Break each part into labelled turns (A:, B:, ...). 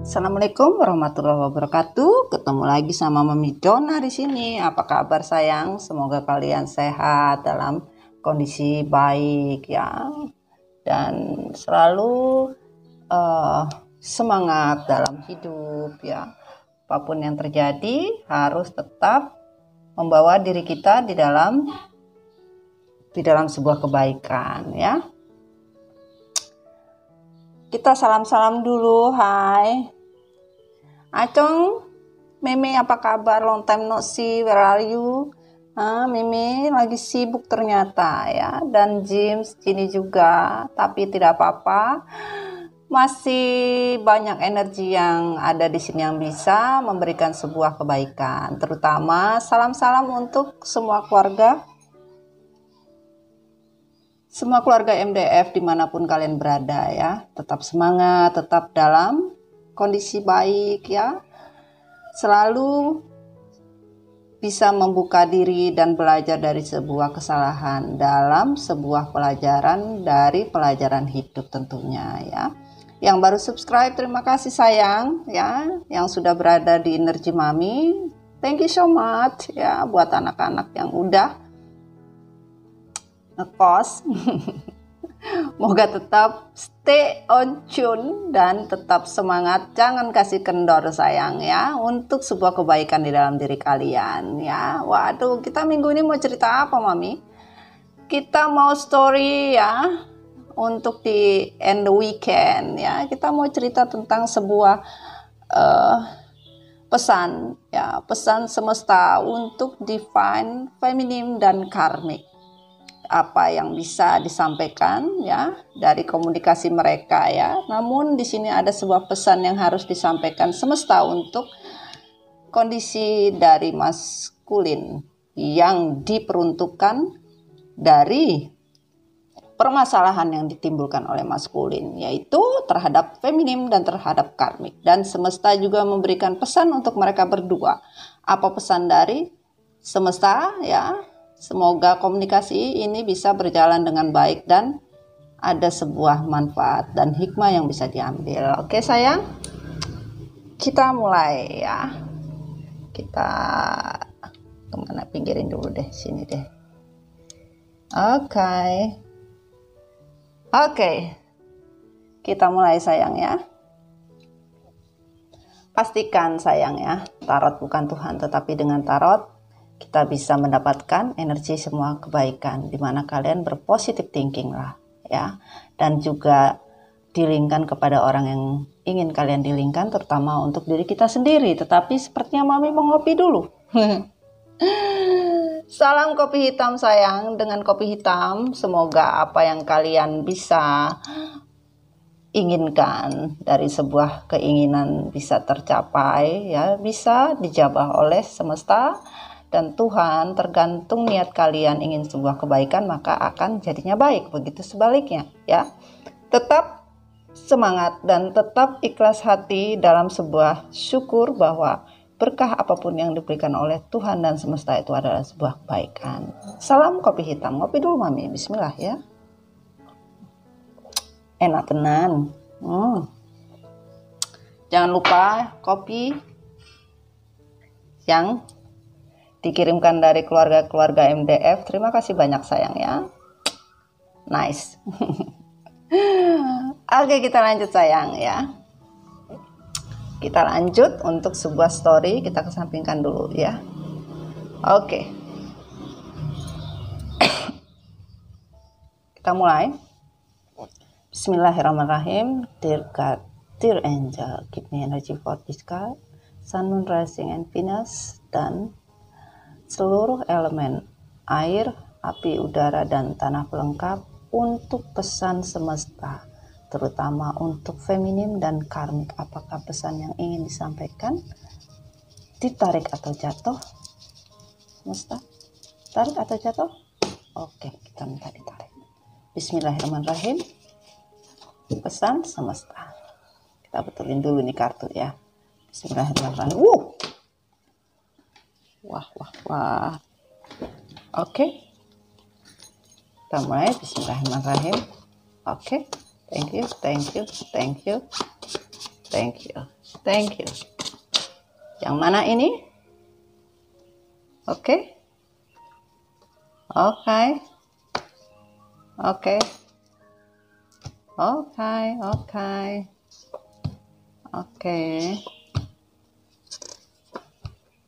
A: Assalamualaikum warahmatullahi wabarakatuh. Ketemu lagi sama Mami Dona di sini. Apa kabar sayang? Semoga kalian sehat dalam kondisi baik ya, dan selalu semangat dalam hidup ya. Apapun yang terjadi harus tetap membawa diri kita di dalam sebuah kebaikan ya. Kita salam-salam dulu. Hai Acong, Meme, apa kabar? Long time no see, where are you? Meme lagi sibuk ternyata ya. Dan James sini juga, tapi tidak apa-apa. Masih banyak energi yang ada di sini yang bisa memberikan sebuah kebaikan. Terutama salam-salam untuk semua keluarga MDF dimanapun kalian berada ya. Tetap semangat, tetap dalam kondisi baik ya, selalu bisa membuka diri dan belajar dari sebuah kesalahan dalam sebuah pelajaran dari pelajaran hidup tentunya ya. Yang baru subscribe, terima kasih sayang ya. Yang sudah berada di Energi Mami, thank you so much ya. Buat anak-anak yang udah ngekos moga tetap stay on tune dan tetap semangat, jangan kasih kendor sayang ya, untuk sebuah kebaikan di dalam diri kalian ya. Waduh, kita minggu ini mau cerita apa Mami? Kita mau story ya, untuk di end the weekend ya. Kita mau cerita tentang sebuah pesan ya, pesan semesta untuk divine, feminine dan karmik. Apa yang bisa disampaikan ya dari komunikasi mereka ya. Namun di sini ada sebuah pesan yang harus disampaikan semesta untuk kondisi dari maskulin yang diperuntukkan dari permasalahan yang ditimbulkan oleh maskulin, yaitu terhadap feminim dan terhadap karmik. Dan semesta juga memberikan pesan untuk mereka berdua. Apa pesan dari semesta ya? Semoga komunikasi ini bisa berjalan dengan baik dan ada sebuah manfaat dan hikmah yang bisa diambil. Oke sayang, kita mulai ya. Kita kemana, pinggirin dulu deh, sini deh. Oke, kita mulai sayang ya. Pastikan sayang ya, tarot bukan Tuhan, tetapi dengan tarot kita bisa mendapatkan energi semua kebaikan, dimana kalian berpositif thinking lah ya, dan juga dilingkan kepada orang yang ingin kalian dilingkan, terutama untuk diri kita sendiri. Tetapi sepertinya Mami mau ngopi dulu. Salam kopi hitam sayang. Dengan kopi hitam semoga apa yang kalian bisa inginkan dari sebuah keinginan bisa tercapai ya, bisa dijabah oleh semesta dan Tuhan. Tergantung niat kalian ingin sebuah kebaikan, maka akan jadinya baik. Begitu sebaliknya ya. Tetap semangat dan tetap ikhlas hati dalam sebuah syukur bahwa berkah apapun yang diberikan oleh Tuhan dan semesta itu adalah sebuah kebaikan. Salam kopi hitam. Ngopi dulu Mami. Bismillah ya. Enak tenan. Jangan lupa kopi yang dikirimkan dari keluarga MDF. Terima kasih banyak sayang ya. Nice. Oke, kita lanjut sayang ya. Kita lanjut untuk sebuah story. Kita kesampingkan dulu ya. Oke. Kita mulai. Bismillahirrahmanirrahim. Dear God, dear angel, give me energy for this card. Sun, Moon, Rising, and Venus, dan seluruh elemen air, api, udara, dan tanah pelengkap untuk pesan semesta, terutama untuk feminim dan karmik. Apakah pesan yang ingin disampaikan? Ditarik atau jatuh? Semesta, tarik atau jatuh? Oke, kita minta ditarik. Bismillahirrahmanirrahim. Pesan semesta. Kita betulin dulu nih kartu ya. Bismillahirrahmanirrahim. Wah. Oke. Kita mulai. Bismillahirrahmanirrahim. Oke. Thank you. Thank you. Yang mana ini? Oke. Oke. Oke. Oke. Oke. Oke.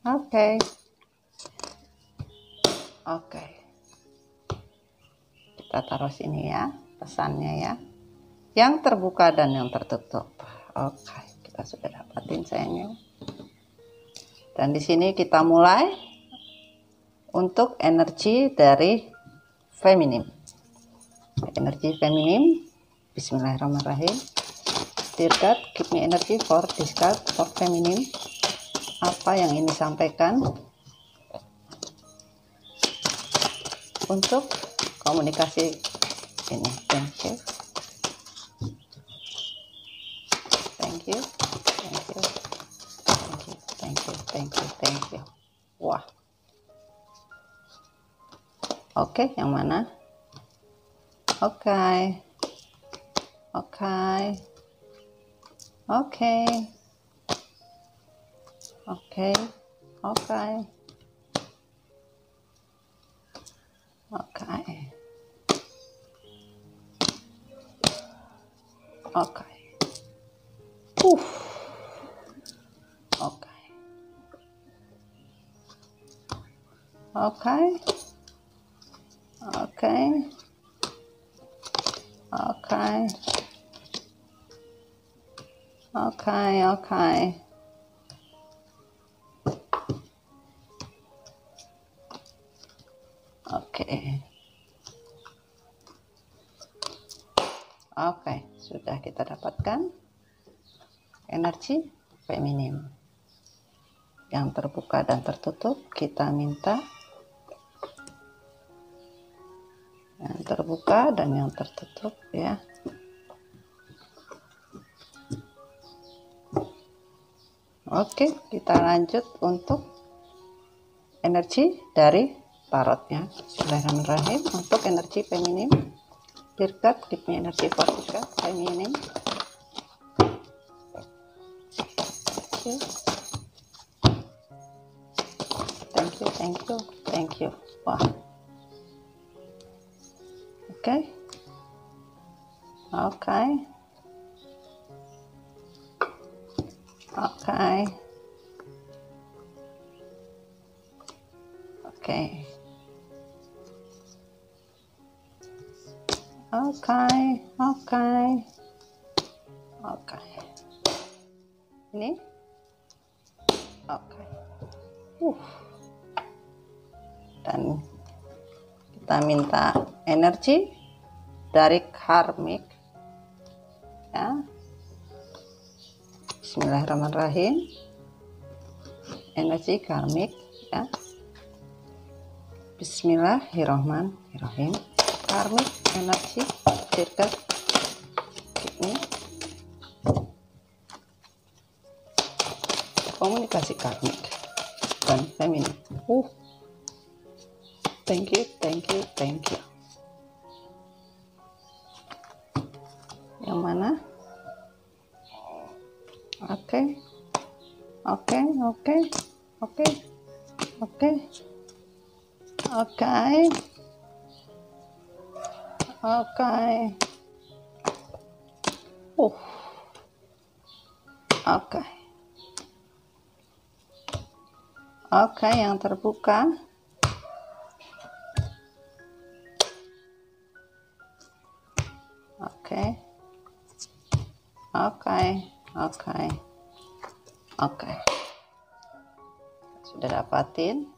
A: Oke. Oke. Kita taruh sini ya, pesannya ya. Yang terbuka dan yang tertutup. Oke, kita sudah dapatin sayangnya. Dan di sini kita mulai untuk energi dari feminim. Energi feminim. Bismillahirrahmanirrahim. Dear God, give me energy for this card for feminim. Apa yang ini sampaikan untuk komunikasi ini? Thank you. Thank you. Thank you. Thank you. Thank you. Thank you. Thank you. Wah. Oke, yang mana? Oke. Oke. Oke. Oke. Oke. Oke. Oke. Oke. Oke. Oke. Oke. Oke. Oke. Oke. Oke, sudah kita dapatkan energi feminim. Yang terbuka dan tertutup kita minta yang terbuka dan yang tertutup ya. Oke, kita lanjut untuk energi dari tarotnya. Bismillahirrahmanirrahim. Untuk energi feminim, dear God, give me energy for God, feminim. Thank you, thank you, thank you. Wah. Oke. Oke. Oke. Oke. Oke. Oke. Oke. Ini. Oke. Dan kita minta energi dari karmik ya. Bismillahirrahmanirrahim. Energi karmik ya. Bismillahirrahmanirrahim. Karmik energi circle ini komunikasi karmik dan feminim. Thank you, thank you, thank you. Yang mana? Oke. Oke, oke. Oke. Oke. Oke. Oke. Oke. Oke, yang terbuka. Oke. Oke. Oke. Oke. Sudah dapatin.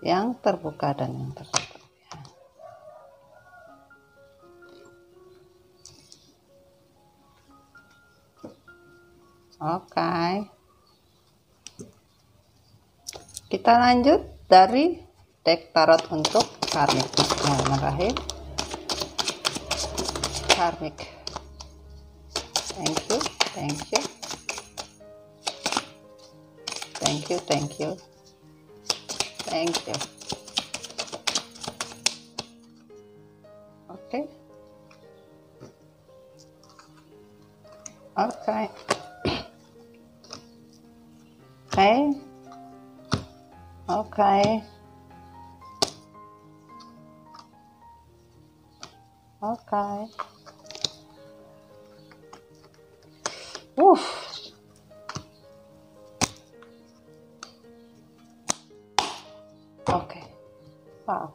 A: Yang terbuka dan yang tertutup ya. Oke. Kita lanjut dari deck tarot untuk karmik. Bismillahirrahmanirrahim. Karmik. Thank you, thank you. Thank you, thank you. Thank you. Oke. Oke. Oke. Oke. Oke. Oke. Wow.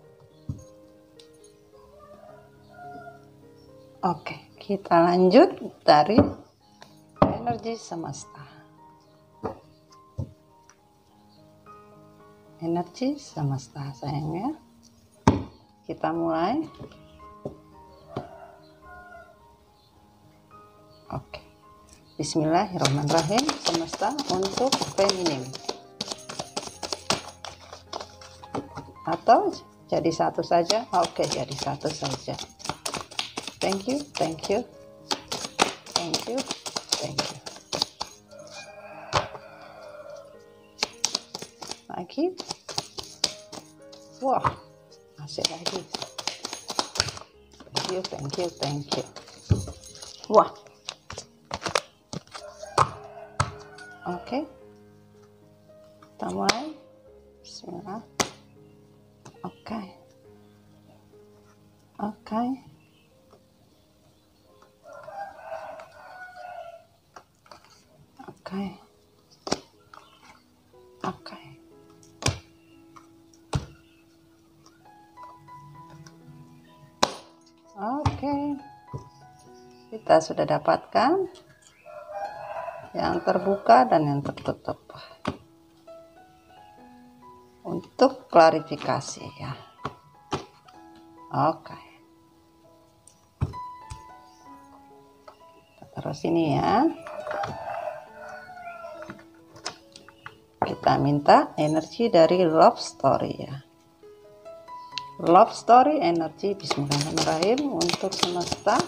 A: Oke, kita lanjut dari energi semesta. Energi semesta sayangnya. Kita mulai. Oke. Bismillahirrahmanirrahim. Semesta untuk feminim. Atau jadi satu saja? Oke, jadi satu saja. Thank you, thank you, thank you, thank you. Lagi. Wah, masih lagi. Thank you, thank you, thank you. Wah. Oke. Kita mulai. Bismillah. Oke. Oke. Oke. Oke. Oke. Kita sudah dapatkan yang terbuka dan yang tertutup. Untuk klarifikasi ya. Oke. Terus ini ya. Kita minta energi dari love story ya. Love story energi bismillahirrahmanirrahim untuk semesta.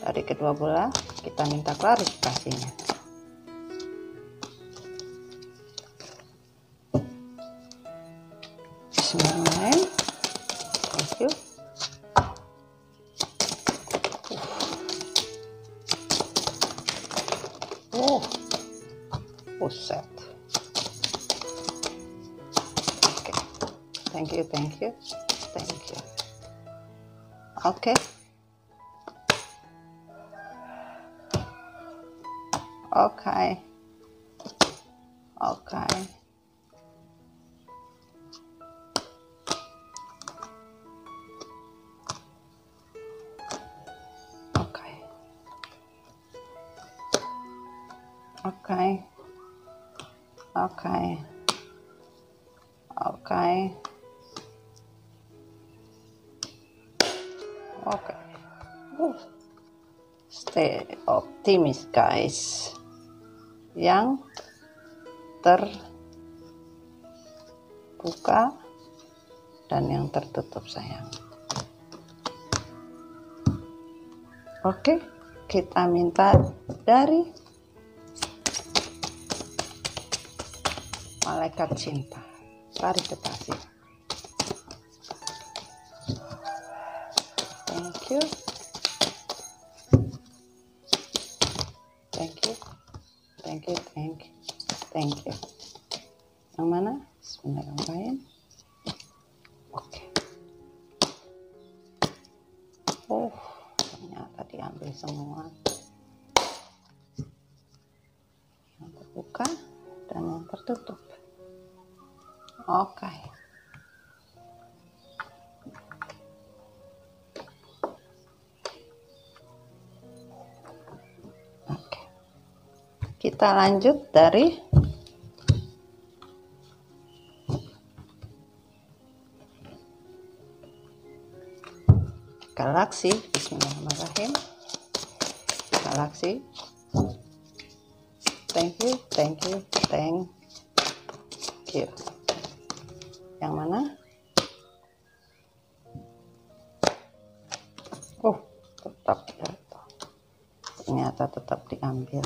A: Dari kedua belah kita minta klarifikasinya. Bismillahirrahmanirrahim. Thank you. Buset. Oke. Thank you, thank you, thank you. Oke. Oke. Oke. Oke. Oke. Oke. Oke. Oke. Stay optimis guys. Yang terbuka dan yang tertutup sayang. Oke, kita minta dari malaikat cinta klarifikasi. Thank you, thank you, thank you, thank you, thank you. Yang mana? Bismillahirrahmanirrahim. Oke. Ternyata diambil semua. Yang terbuka dan yang tertutup. Oke. Oke. Kita lanjut dari galaksi. Bismillahirrahmanirrahim. Galaksi. Thank you, thank you, thank you. Yang mana? Tetap jatuh. Ternyata tetap diambil.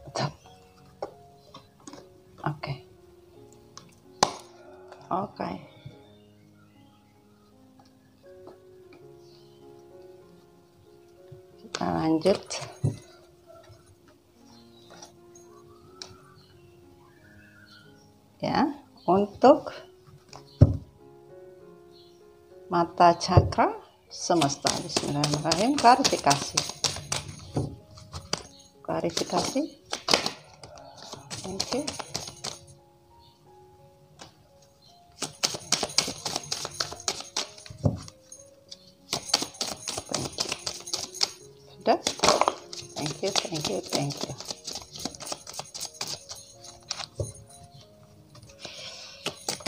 A: Tetap. Oke. Oke. Kita lanjut ya untuk mata cakra semesta. Bismillahirrahmanirrahim. Klarifikasi. Thank you. Sudah.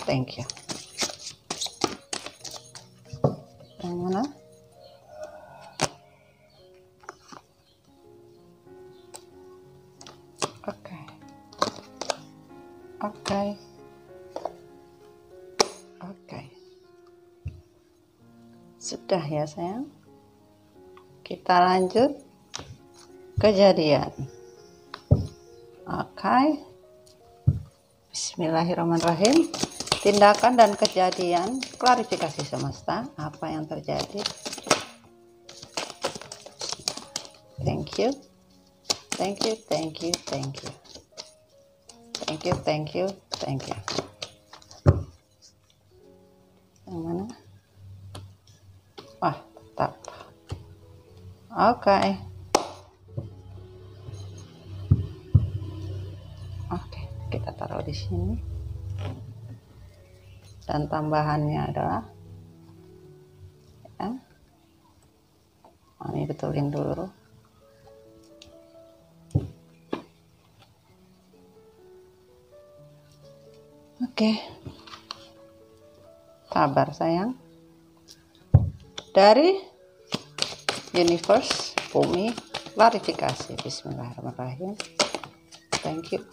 A: Thank you. Yang mana? Oke. Sudah ya sayang. Kita lanjut kejadian. Oke. Bismillahirrahmanirrahim. Tindakan dan kejadian, klarifikasi semesta, apa yang terjadi. Thank you. Yang mana? Wah, tetap. Oke, kita taruh di sini. Dan tambahannya adalah ya. Ini betulin dulu. Oke. Sabar sayang. Dari universe, bumi, klarifikasi. Bismillahirrahmanirrahim. Thank you.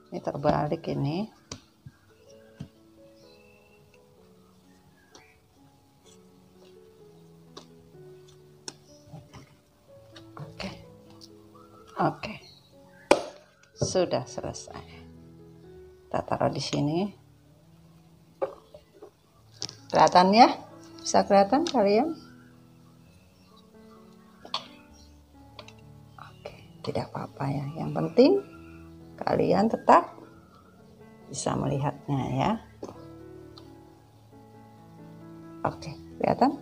A: Ini terbalik ini. Oke. Sudah selesai. Kita taruh di sini. Kelihatan ya? Bisa kelihatan kalian? Oke, tidak apa-apa ya. Yang penting kalian tetap bisa melihatnya ya. Oke, kelihatan?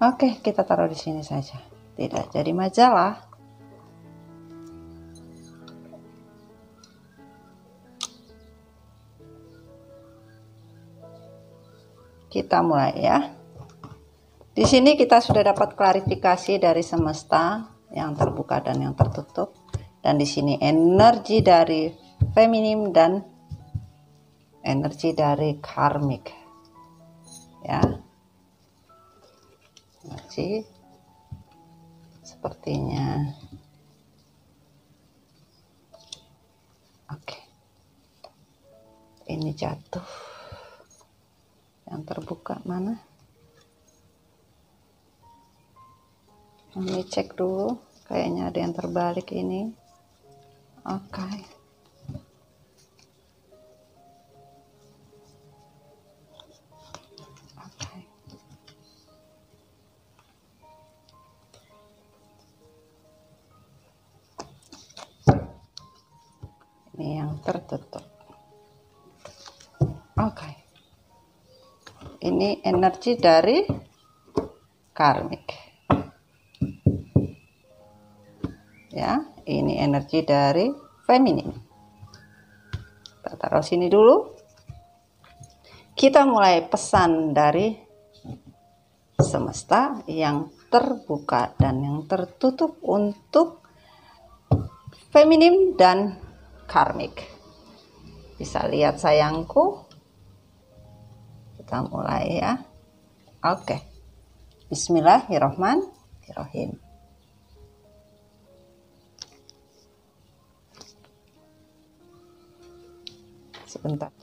A: Oke, kita taruh di sini saja. Tidak jadi majalah. Kita mulai ya. Di sini kita sudah dapat klarifikasi dari semesta yang terbuka dan yang tertutup. Dan di sini energi dari feminim dan energi dari karmik. Ya. Energi sepertinya. Oke. Ini jatuh. Yang terbuka mana? Ini cek dulu, kayaknya ada yang terbalik ini. Oke. Ini yang tertutup. Oke. Ini energi dari karmik. Ya, ini energi dari feminim. Kita taruh sini dulu. Kita mulai pesan dari semesta yang terbuka dan yang tertutup untuk feminim dan karmik. Bisa lihat sayangku. Kita mulai ya. Oke. Bismillahirrahmanirrahim. Sebentar.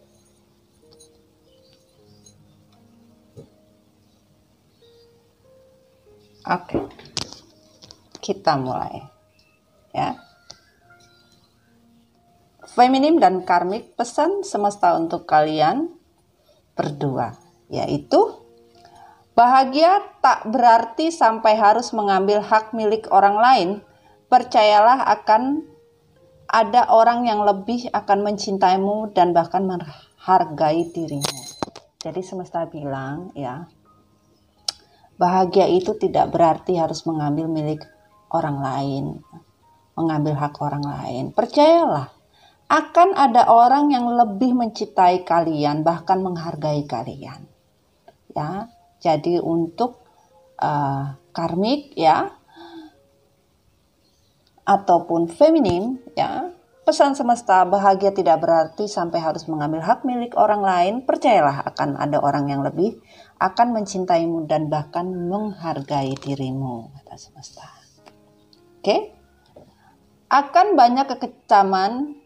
A: Oke. kita mulai. Ya. Feminim dan karmik, pesan semesta untuk kalian berdua, yaitu bahagia tak berarti sampai harus mengambil hak milik orang lain. Percayalah akan ada orang yang lebih akan mencintaimu dan bahkan menghargai dirimu. Jadi semesta bilang ya, bahagia itu tidak berarti harus mengambil milik orang lain, mengambil hak orang lain. Percayalah, akan ada orang yang lebih mencintai kalian, bahkan menghargai kalian. Ya, jadi untuk karmik ya, ataupun feminim ya, pesan semesta, bahagia tidak berarti sampai harus mengambil hak milik orang lain. Percayalah akan ada orang yang lebih akan mencintaimu dan bahkan menghargai dirimu, kata semesta. Oke? Akan banyak kekecaman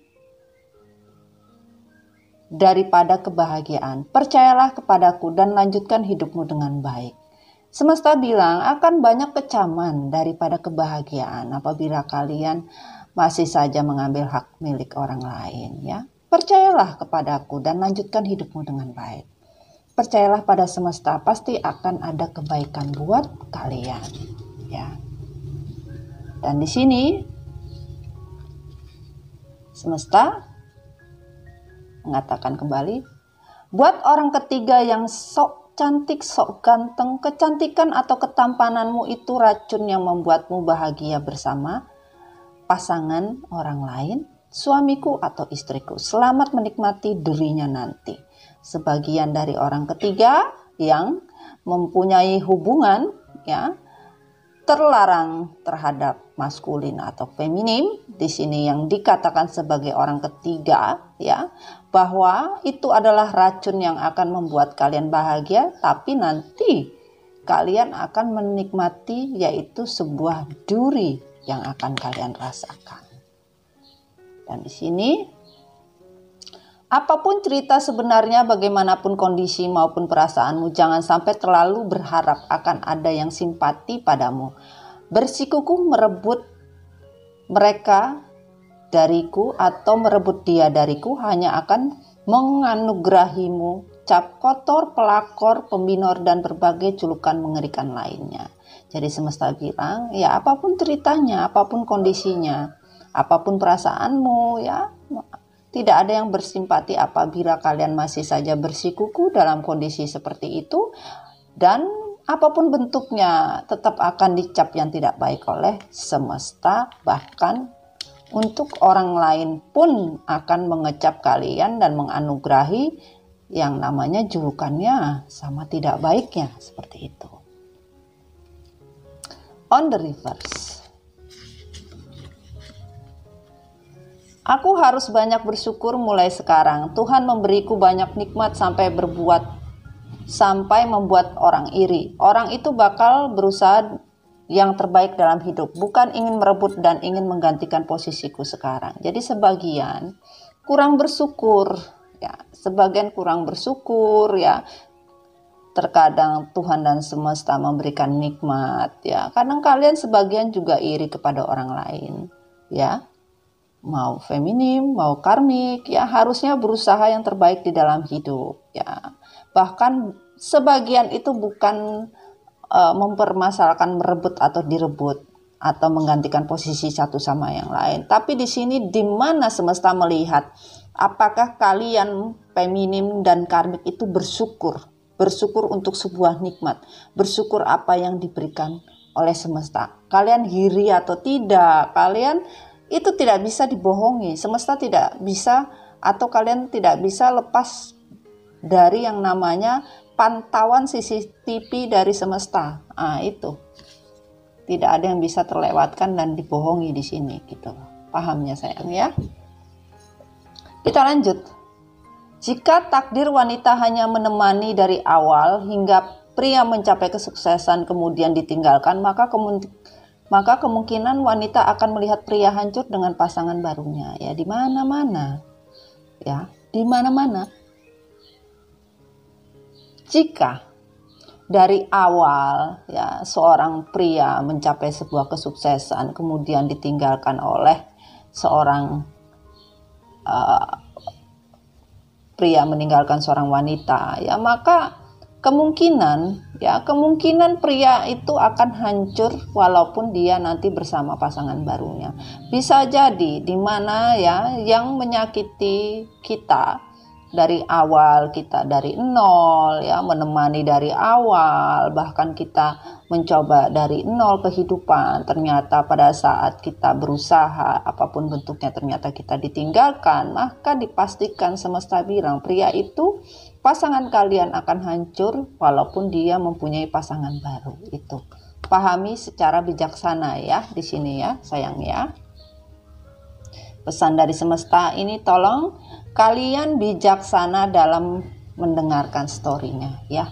A: daripada kebahagiaan. Percayalah kepadaku dan lanjutkan hidupmu dengan baik. Semesta bilang akan banyak kecaman daripada kebahagiaan apabila kalian masih saja mengambil hak milik orang lain ya. Percayalah kepadaku dan lanjutkan hidupmu dengan baik. Percayalah pada semesta, pasti akan ada kebaikan buat kalian ya. Dan di sini semesta mengatakan kembali, buat orang ketiga yang sok cantik, sok ganteng, kecantikan atau ketampananmu itu racun yang membuatmu bahagia bersama pasangan orang lain, suamiku atau istriku. Selamat menikmati dirinya nanti. Sebagian dari orang ketiga yang mempunyai hubungan ya, terlarang terhadap maskulin atau feminim, di sini yang dikatakan sebagai orang ketiga ya, bahwa itu adalah racun yang akan membuat kalian bahagia, tapi nanti kalian akan menikmati, yaitu sebuah duri yang akan kalian rasakan. Dan di sini apapun cerita sebenarnya, bagaimanapun kondisi maupun perasaanmu, jangan sampai terlalu berharap akan ada yang simpati padamu. Bersikukuh merebut mereka dariku atau merebut dia dariku hanya akan menganugerahimu cap kotor, pelakor, pembinor, dan berbagai julukan mengerikan lainnya. Jadi semesta bilang, ya apapun ceritanya, apapun kondisinya, apapun perasaanmu ya, tidak ada yang bersimpati apabila kalian masih saja bersikukuh dalam kondisi seperti itu, dan apapun bentuknya tetap akan dicap yang tidak baik oleh semesta. Bahkan untuk orang lain pun akan mengecap kalian dan menganugerahi yang namanya julukannya sama tidak baiknya, seperti itu. On the reverse, aku harus banyak bersyukur mulai sekarang. Tuhan memberiku banyak nikmat sampai membuat orang iri. Orang itu bakal berusaha yang terbaik dalam hidup, bukan ingin merebut dan ingin menggantikan posisiku sekarang. Jadi sebagian kurang bersyukur ya, sebagian kurang bersyukur ya. Terkadang Tuhan dan semesta memberikan nikmat ya. Kadang kalian sebagian juga iri kepada orang lain ya. Mau feminim, mau karmik ya, harusnya berusaha yang terbaik di dalam hidup ya. Bahkan sebagian itu bukan mempermasalahkan merebut atau direbut atau menggantikan posisi satu sama yang lain. Tapi di sini di mana semesta melihat apakah kalian feminim dan karmik itu bersyukur untuk sebuah nikmat, bersyukur apa yang diberikan oleh semesta. Kalian iri atau tidak, kalian itu tidak bisa dibohongi. Semesta tidak bisa, atau kalian tidak bisa lepas dari yang namanya pantauan CCTV dari semesta. Itu tidak ada yang bisa terlewatkan dan dibohongi di sini, gitu. Pahamnya sayang ya. Kita lanjut. Jika takdir wanita hanya menemani dari awal hingga pria mencapai kesuksesan kemudian ditinggalkan, maka kemungkinan wanita akan melihat pria hancur dengan pasangan barunya ya, di mana-mana. Ya, di mana-mana. Jika dari awal ya seorang pria mencapai sebuah kesuksesan kemudian ditinggalkan oleh seorang pria meninggalkan seorang wanita, ya maka kemungkinan pria itu akan hancur walaupun dia nanti bersama pasangan barunya. Bisa jadi di mana ya yang menyakiti kita dari awal, kita dari nol ya, menemani dari awal, bahkan kita mencoba dari nol kehidupan, ternyata pada saat kita berusaha apapun bentuknya ternyata kita ditinggalkan, maka dipastikan semesta bilang pria itu, pasangan kalian akan hancur walaupun dia mempunyai pasangan baru. Itu pahami secara bijaksana ya di sini ya sayang ya. Pesan dari semesta ini, tolong kalian bijaksana dalam mendengarkan story-nya ya.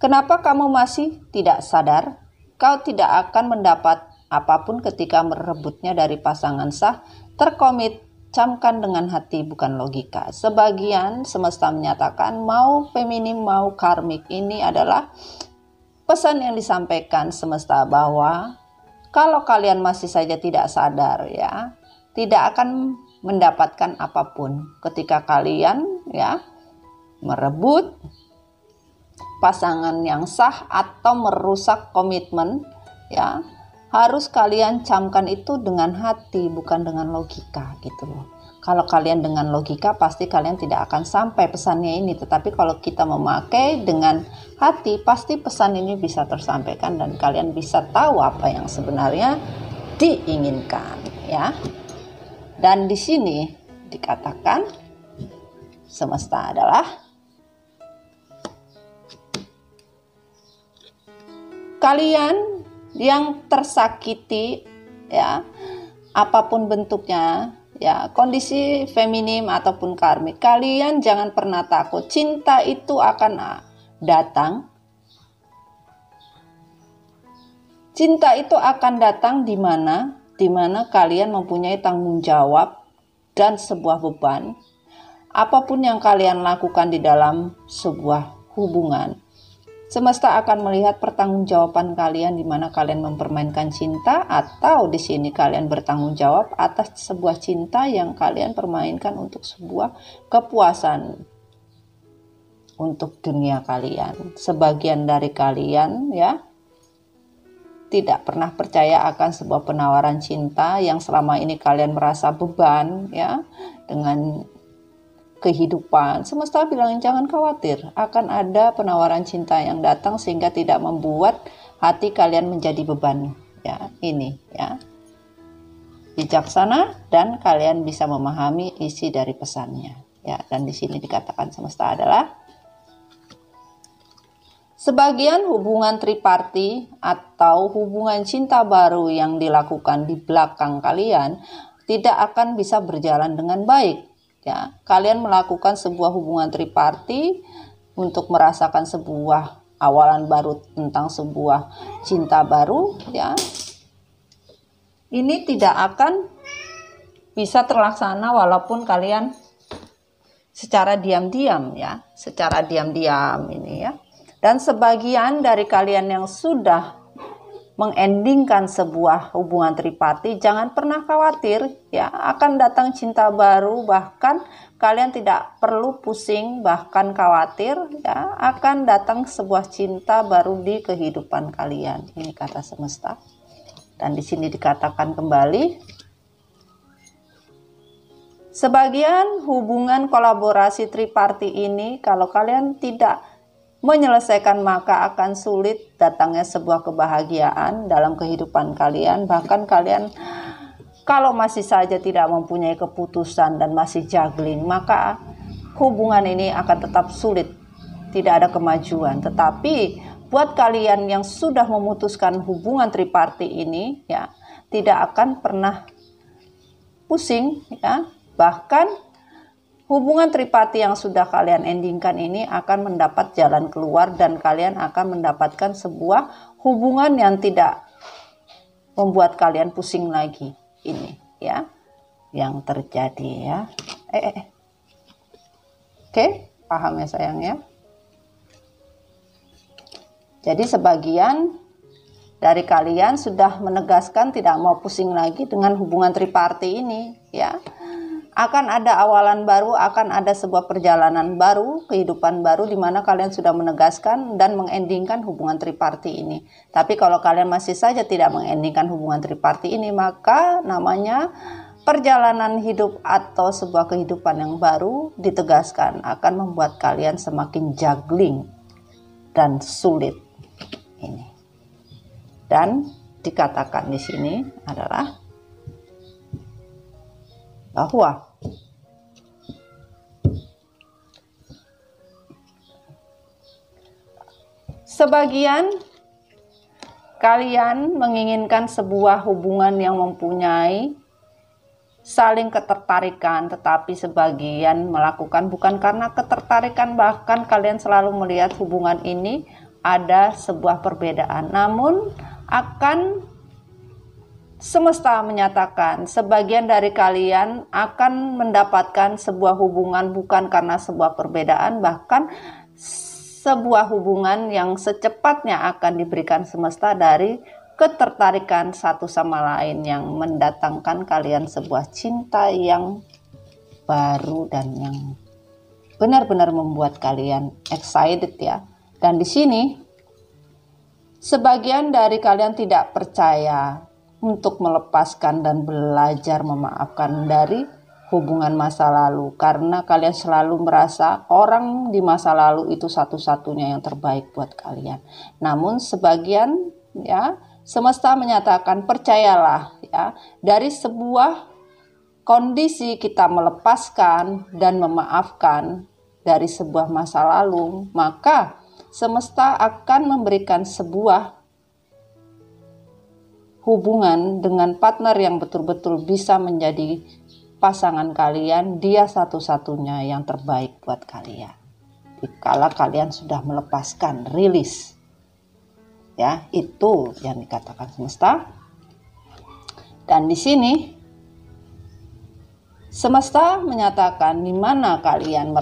A: Kenapa kamu masih tidak sadar? Kau tidak akan mendapat apapun ketika merebutnya dari pasangan sah. Terkomit, camkan dengan hati bukan logika. Sebagian semesta menyatakan mau feminim mau karmik, ini adalah pesan yang disampaikan semesta bahwa kalau kalian masih saja tidak sadar ya, tidak akan mendapatkan apapun ketika kalian ya merebut pasangan yang sah atau merusak komitmen ya. Harus kalian camkan itu dengan hati bukan dengan logika gitu loh. Kalau kalian dengan logika pasti kalian tidak akan sampai pesannya ini, tetapi kalau kita memakai dengan hati pasti pesan ini bisa tersampaikan dan kalian bisa tahu apa yang sebenarnya diinginkan ya. Dan di sini dikatakan semesta adalah kalian yang tersakiti ya, apapun bentuknya ya, kondisi feminim ataupun karmik, kalian jangan pernah takut. Cinta itu akan datang. Cinta itu akan datang di mana? Di mana kalian mempunyai tanggung jawab dan sebuah beban. Apapun yang kalian lakukan di dalam sebuah hubungan, semesta akan melihat pertanggungjawaban kalian di mana kalian mempermainkan cinta atau di sini kalian bertanggung jawab atas sebuah cinta yang kalian permainkan untuk sebuah kepuasan untuk dunia kalian. Sebagian dari kalian ya tidak pernah percaya akan sebuah penawaran cinta yang selama ini kalian merasa beban ya dengan kehidupan. Semesta bilang jangan khawatir, akan ada penawaran cinta yang datang sehingga tidak membuat hati kalian menjadi beban ya. Ini ya bijaksana dan kalian bisa memahami isi dari pesannya ya. Dan di sini dikatakan semesta adalah sebagian hubungan triparti atau hubungan cinta baru yang dilakukan di belakang kalian tidak akan bisa berjalan dengan baik. Ya, kalian melakukan sebuah hubungan triparti untuk merasakan sebuah awalan baru tentang sebuah cinta baru. Ya, ini tidak akan bisa terlaksana walaupun kalian secara diam-diam ya, secara diam-diam ini ya. Dan sebagian dari kalian yang sudah mengendingkan sebuah hubungan triparti, jangan pernah khawatir ya, akan datang cinta baru, bahkan kalian tidak perlu pusing bahkan khawatir ya, akan datang sebuah cinta baru di kehidupan kalian. Ini kata semesta. Dan di sini dikatakan kembali sebagian hubungan kolaborasi triparti ini kalau kalian tidak menyelesaikan maka akan sulit datangnya sebuah kebahagiaan dalam kehidupan kalian. Bahkan kalian kalau masih saja tidak mempunyai keputusan dan masih juggling, maka hubungan ini akan tetap sulit, tidak ada kemajuan. Tetapi buat kalian yang sudah memutuskan hubungan triparti ini ya, tidak akan pernah pusing ya. Bahkan hubungan triparti yang sudah kalian endingkan ini akan mendapat jalan keluar dan kalian akan mendapatkan sebuah hubungan yang tidak membuat kalian pusing lagi. Ini ya yang terjadi ya. Oke, paham ya sayang ya. Jadi sebagian dari kalian sudah menegaskan tidak mau pusing lagi dengan hubungan triparti ini, ya. Akan ada awalan baru, akan ada sebuah perjalanan baru, kehidupan baru di mana kalian sudah menegaskan dan mengendingkan hubungan triparti ini. Tapi kalau kalian masih saja tidak mengendingkan hubungan triparti ini, maka namanya perjalanan hidup atau sebuah kehidupan yang baru ditegaskan akan membuat kalian semakin juggling dan sulit ini. Dan dikatakan di sini adalah bahwa sebagian kalian menginginkan sebuah hubungan yang mempunyai saling ketertarikan, tetapi sebagian melakukan bukan karena ketertarikan, bahkan kalian selalu melihat hubungan ini ada sebuah perbedaan, namun akan semesta menyatakan sebagian dari kalian akan mendapatkan sebuah hubungan bukan karena sebuah perbedaan, bahkan sebuah hubungan yang secepatnya akan diberikan semesta dari ketertarikan satu sama lain yang mendatangkan kalian sebuah cinta yang baru dan yang benar-benar membuat kalian excited, ya. Dan di sini sebagian dari kalian tidak percaya untuk melepaskan dan belajar memaafkan dari hubungan masa lalu, karena kalian selalu merasa orang di masa lalu itu satu-satunya yang terbaik buat kalian. Namun sebagian, ya, semesta menyatakan percayalah, ya, dari sebuah kondisi kita melepaskan dan memaafkan dari sebuah masa lalu, maka semesta akan memberikan sebuah hubungan dengan partner yang betul-betul bisa menjadi pasangan kalian, dia satu-satunya yang terbaik buat kalian. Dikala kalian sudah melepaskan, rilis. Ya, itu yang dikatakan semesta. Dan di sini semesta menyatakan di mana kalian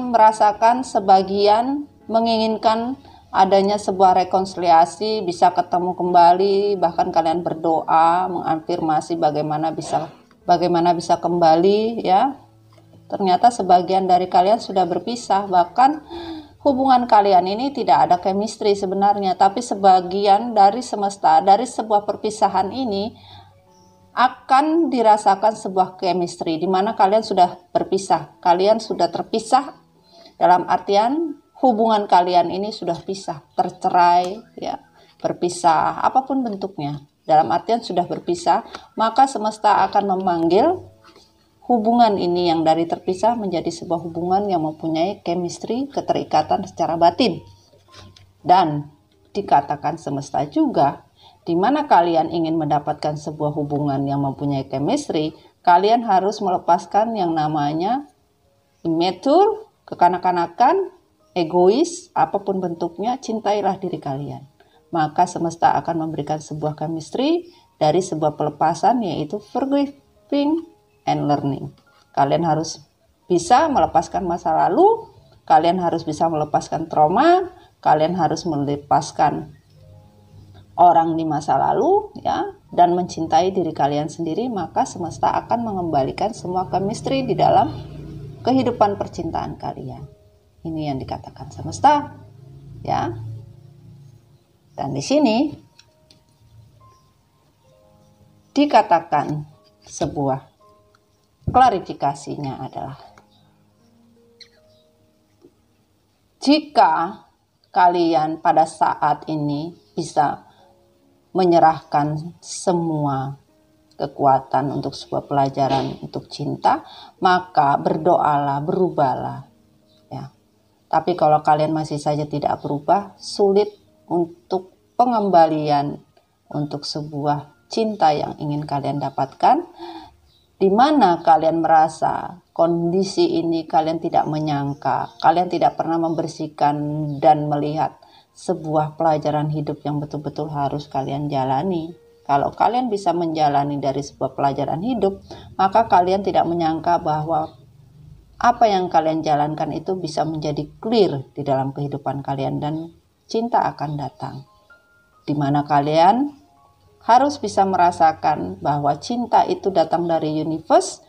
A: merasakan sebagian menginginkan adanya sebuah rekonsiliasi, bisa ketemu kembali, bahkan kalian berdoa mengafirmasi bagaimana bisa kembali, ya. Ternyata sebagian dari kalian sudah berpisah, bahkan hubungan kalian ini tidak ada chemistry sebenarnya, tapi sebagian dari semesta dari sebuah perpisahan ini akan dirasakan sebuah chemistry di mana kalian sudah berpisah, kalian sudah terpisah dalam artian hubungan kalian ini sudah pisah, tercerai, ya, berpisah, apapun bentuknya. Dalam artian sudah berpisah, maka semesta akan memanggil hubungan ini yang dari terpisah menjadi sebuah hubungan yang mempunyai chemistry, keterikatan secara batin. Dan dikatakan semesta juga, di mana kalian ingin mendapatkan sebuah hubungan yang mempunyai chemistry, kalian harus melepaskan yang namanya immature, kekanak-kanakan, egois, apapun bentuknya, cintailah diri kalian. Maka semesta akan memberikan sebuah chemistry dari sebuah pelepasan, yaitu forgiving and learning. Kalian harus bisa melepaskan masa lalu, kalian harus bisa melepaskan trauma, kalian harus melepaskan orang di masa lalu, ya, dan mencintai diri kalian sendiri, maka semesta akan mengembalikan semua chemistry di dalam kehidupan percintaan kalian. Ini yang dikatakan semesta, ya. Dan di sini dikatakan sebuah klarifikasinya adalah jika kalian pada saat ini bisa menyerahkan semua kekuatan untuk sebuah pelajaran untuk cinta, maka berdoalah, berubahlah, ya. Tapi kalau kalian masih saja tidak berubah, sulit untuk pengembalian untuk sebuah cinta yang ingin kalian dapatkan, di mana kalian merasa kondisi ini kalian tidak menyangka, kalian tidak pernah membersihkan dan melihat sebuah pelajaran hidup yang betul-betul harus kalian jalani. Kalau kalian bisa menjalani dari sebuah pelajaran hidup, maka kalian tidak menyangka bahwa apa yang kalian jalankan itu bisa menjadi clear di dalam kehidupan kalian, dan cinta akan datang. Di mana kalian harus bisa merasakan bahwa cinta itu datang dari universe,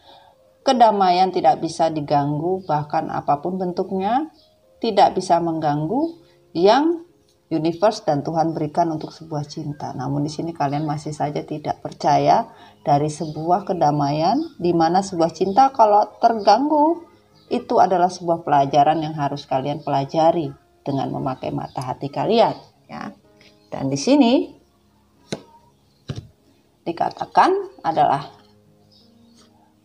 A: kedamaian tidak bisa diganggu, bahkan apapun bentuknya tidak bisa mengganggu yang universe dan Tuhan berikan untuk sebuah cinta. Namun di sini kalian masih saja tidak percaya dari sebuah kedamaian, di mana sebuah cinta kalau terganggu itu adalah sebuah pelajaran yang harus kalian pelajari dengan memakai mata hati kalian, ya. Dan di sini dikatakan adalah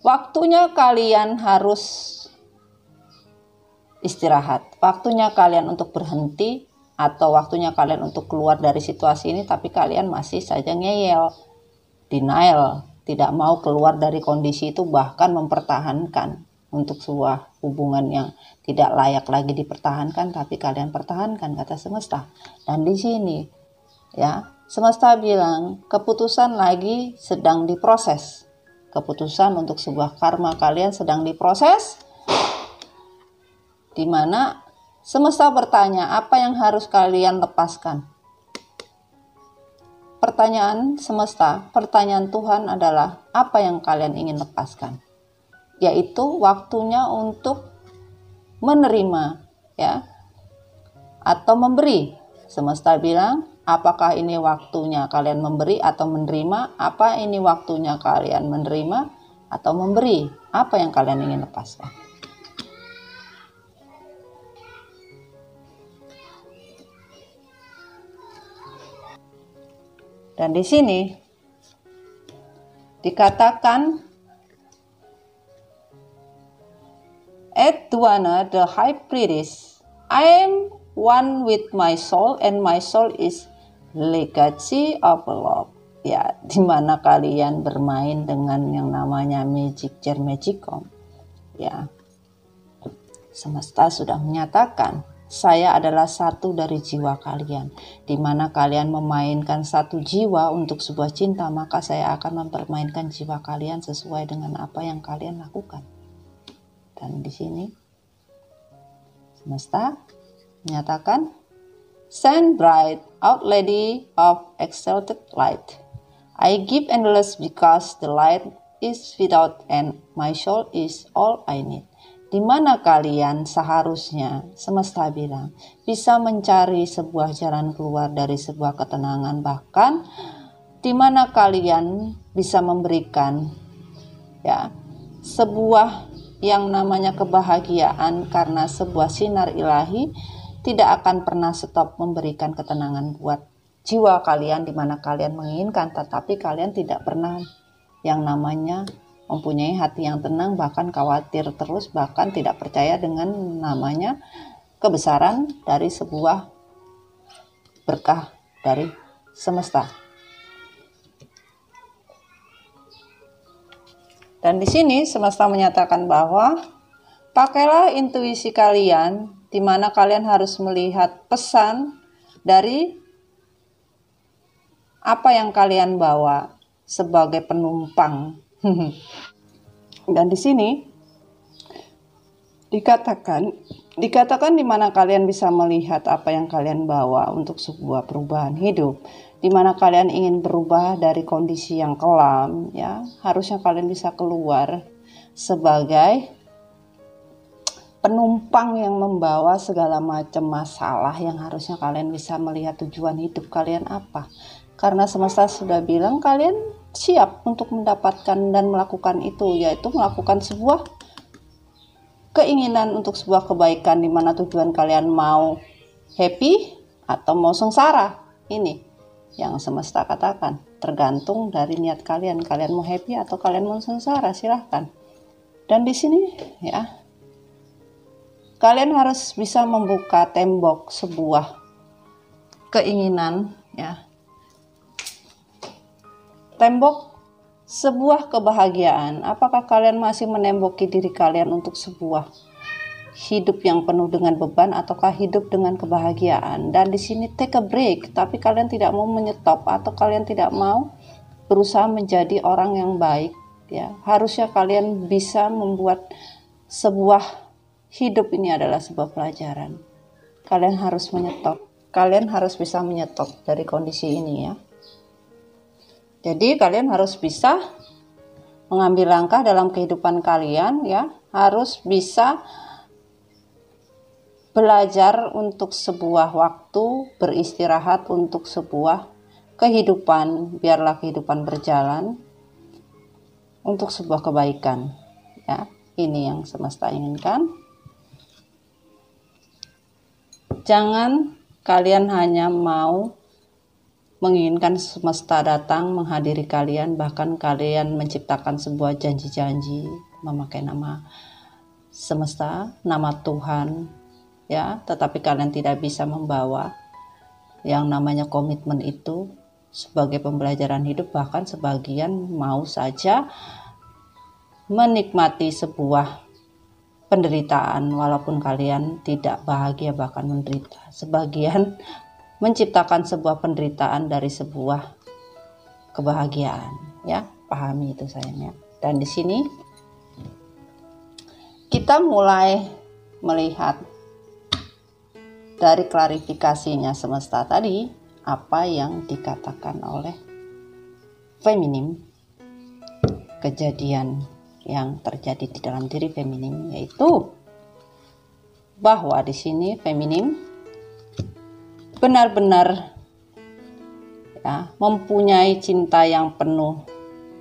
A: waktunya kalian harus istirahat, waktunya kalian untuk berhenti, atau waktunya kalian untuk keluar dari situasi ini, tapi kalian masih saja ngeyel, denial, tidak mau keluar dari kondisi itu, bahkan mempertahankan untuk sebuah hubungan yang tidak layak lagi dipertahankan, tapi kalian pertahankan, kata semesta. Dan di sini, ya, semesta bilang keputusan lagi sedang diproses. Keputusan untuk sebuah karma kalian sedang diproses, di mana semesta bertanya, apa yang harus kalian lepaskan? Pertanyaan semesta, pertanyaan Tuhan adalah, apa yang kalian ingin lepaskan? Yaitu waktunya untuk menerima, ya, atau memberi. Semesta bilang, apakah ini waktunya kalian memberi atau menerima? Apa ini waktunya kalian menerima atau memberi? Apa yang kalian ingin lepaskan? Dan di sini dikatakan, at Dwana the high priest, I am one with my soul and my soul is legacy of love. Ya, di mana kalian bermain dengan yang namanya magic jar magicom. Ya, semesta sudah menyatakan, saya adalah satu dari jiwa kalian. Di mana kalian memainkan satu jiwa untuk sebuah cinta, maka saya akan mempermainkan jiwa kalian sesuai dengan apa yang kalian lakukan. Dan di sini semesta menyatakan, Shine bright, out lady of exalted light. I give endless because the light is without end. My soul is all I need. Di mana kalian seharusnya, semesta bilang, bisa mencari sebuah jalan keluar dari sebuah ketenangan, bahkan di mana kalian bisa memberikan, ya, sebuah yang namanya kebahagiaan, karena sebuah sinar ilahi tidak akan pernah stop memberikan ketenangan buat jiwa kalian, di mana kalian menginginkan, tetapi kalian tidak pernah yang namanya mempunyai hati yang tenang, bahkan khawatir terus, bahkan tidak percaya dengan namanya kebesaran dari sebuah berkah dari semesta. Dan di sini semesta menyatakan bahwa pakailah intuisi kalian, di mana kalian harus melihat pesan dari apa yang kalian bawa sebagai penumpang. Dan di sini dikatakan di mana kalian bisa melihat apa yang kalian bawa untuk sebuah perubahan hidup, di mana kalian ingin berubah dari kondisi yang kelam, ya, harusnya kalian bisa keluar sebagai penumpang yang membawa segala macam masalah, yang harusnya kalian bisa melihat tujuan hidup kalian apa. Karena semesta sudah bilang kalian siap untuk mendapatkan dan melakukan itu, yaitu melakukan sebuah keinginan untuk sebuah kebaikan, di mana tujuan kalian mau happy atau mau sengsara. Ini yang semesta katakan, tergantung dari niat kalian. Kalian mau happy atau kalian mau sengsara, silahkan. Dan di sini, ya, kalian harus bisa membuka tembok sebuah keinginan, ya, tembok sebuah kebahagiaan. Apakah kalian masih menemboki diri kalian untuk sebuah hidup yang penuh dengan beban, ataukah hidup dengan kebahagiaan? Dan di sini take a break, tapi kalian tidak mau menyetop, atau kalian tidak mau berusaha menjadi orang yang baik, ya. Harusnya kalian bisa membuat sebuah hidup ini adalah sebuah pelajaran. Kalian harus menyetop. Kalian harus bisa menyetop dari kondisi ini ya. Jadi kalian harus bisa mengambil langkah dalam kehidupan kalian ya. Harus bisa belajar untuk sebuah waktu, beristirahat untuk sebuah kehidupan. Biarlah kehidupan berjalan untuk sebuah kebaikan ya. Ini yang semesta inginkan. Jangan kalian hanya mau menginginkan semesta datang menghadiri kalian, bahkan kalian menciptakan sebuah janji-janji memakai nama semesta, nama Tuhan ya, tetapi kalian tidak bisa membawa yang namanya komitmen itu sebagai pembelajaran hidup. Bahkan sebagian mau saja menikmati sebuah penderitaan walaupun kalian tidak bahagia, bahkan menderita. Sebagian menciptakan sebuah penderitaan dari sebuah kebahagiaan ya. Pahami itu sayangnya. Dan di sini kita mulai melihat dari klarifikasinya semesta tadi apa yang dikatakan oleh feminim, kejadian yang terjadi di dalam diri feminim, yaitu bahwa di sini feminim benar-benar ya, mempunyai cinta yang penuh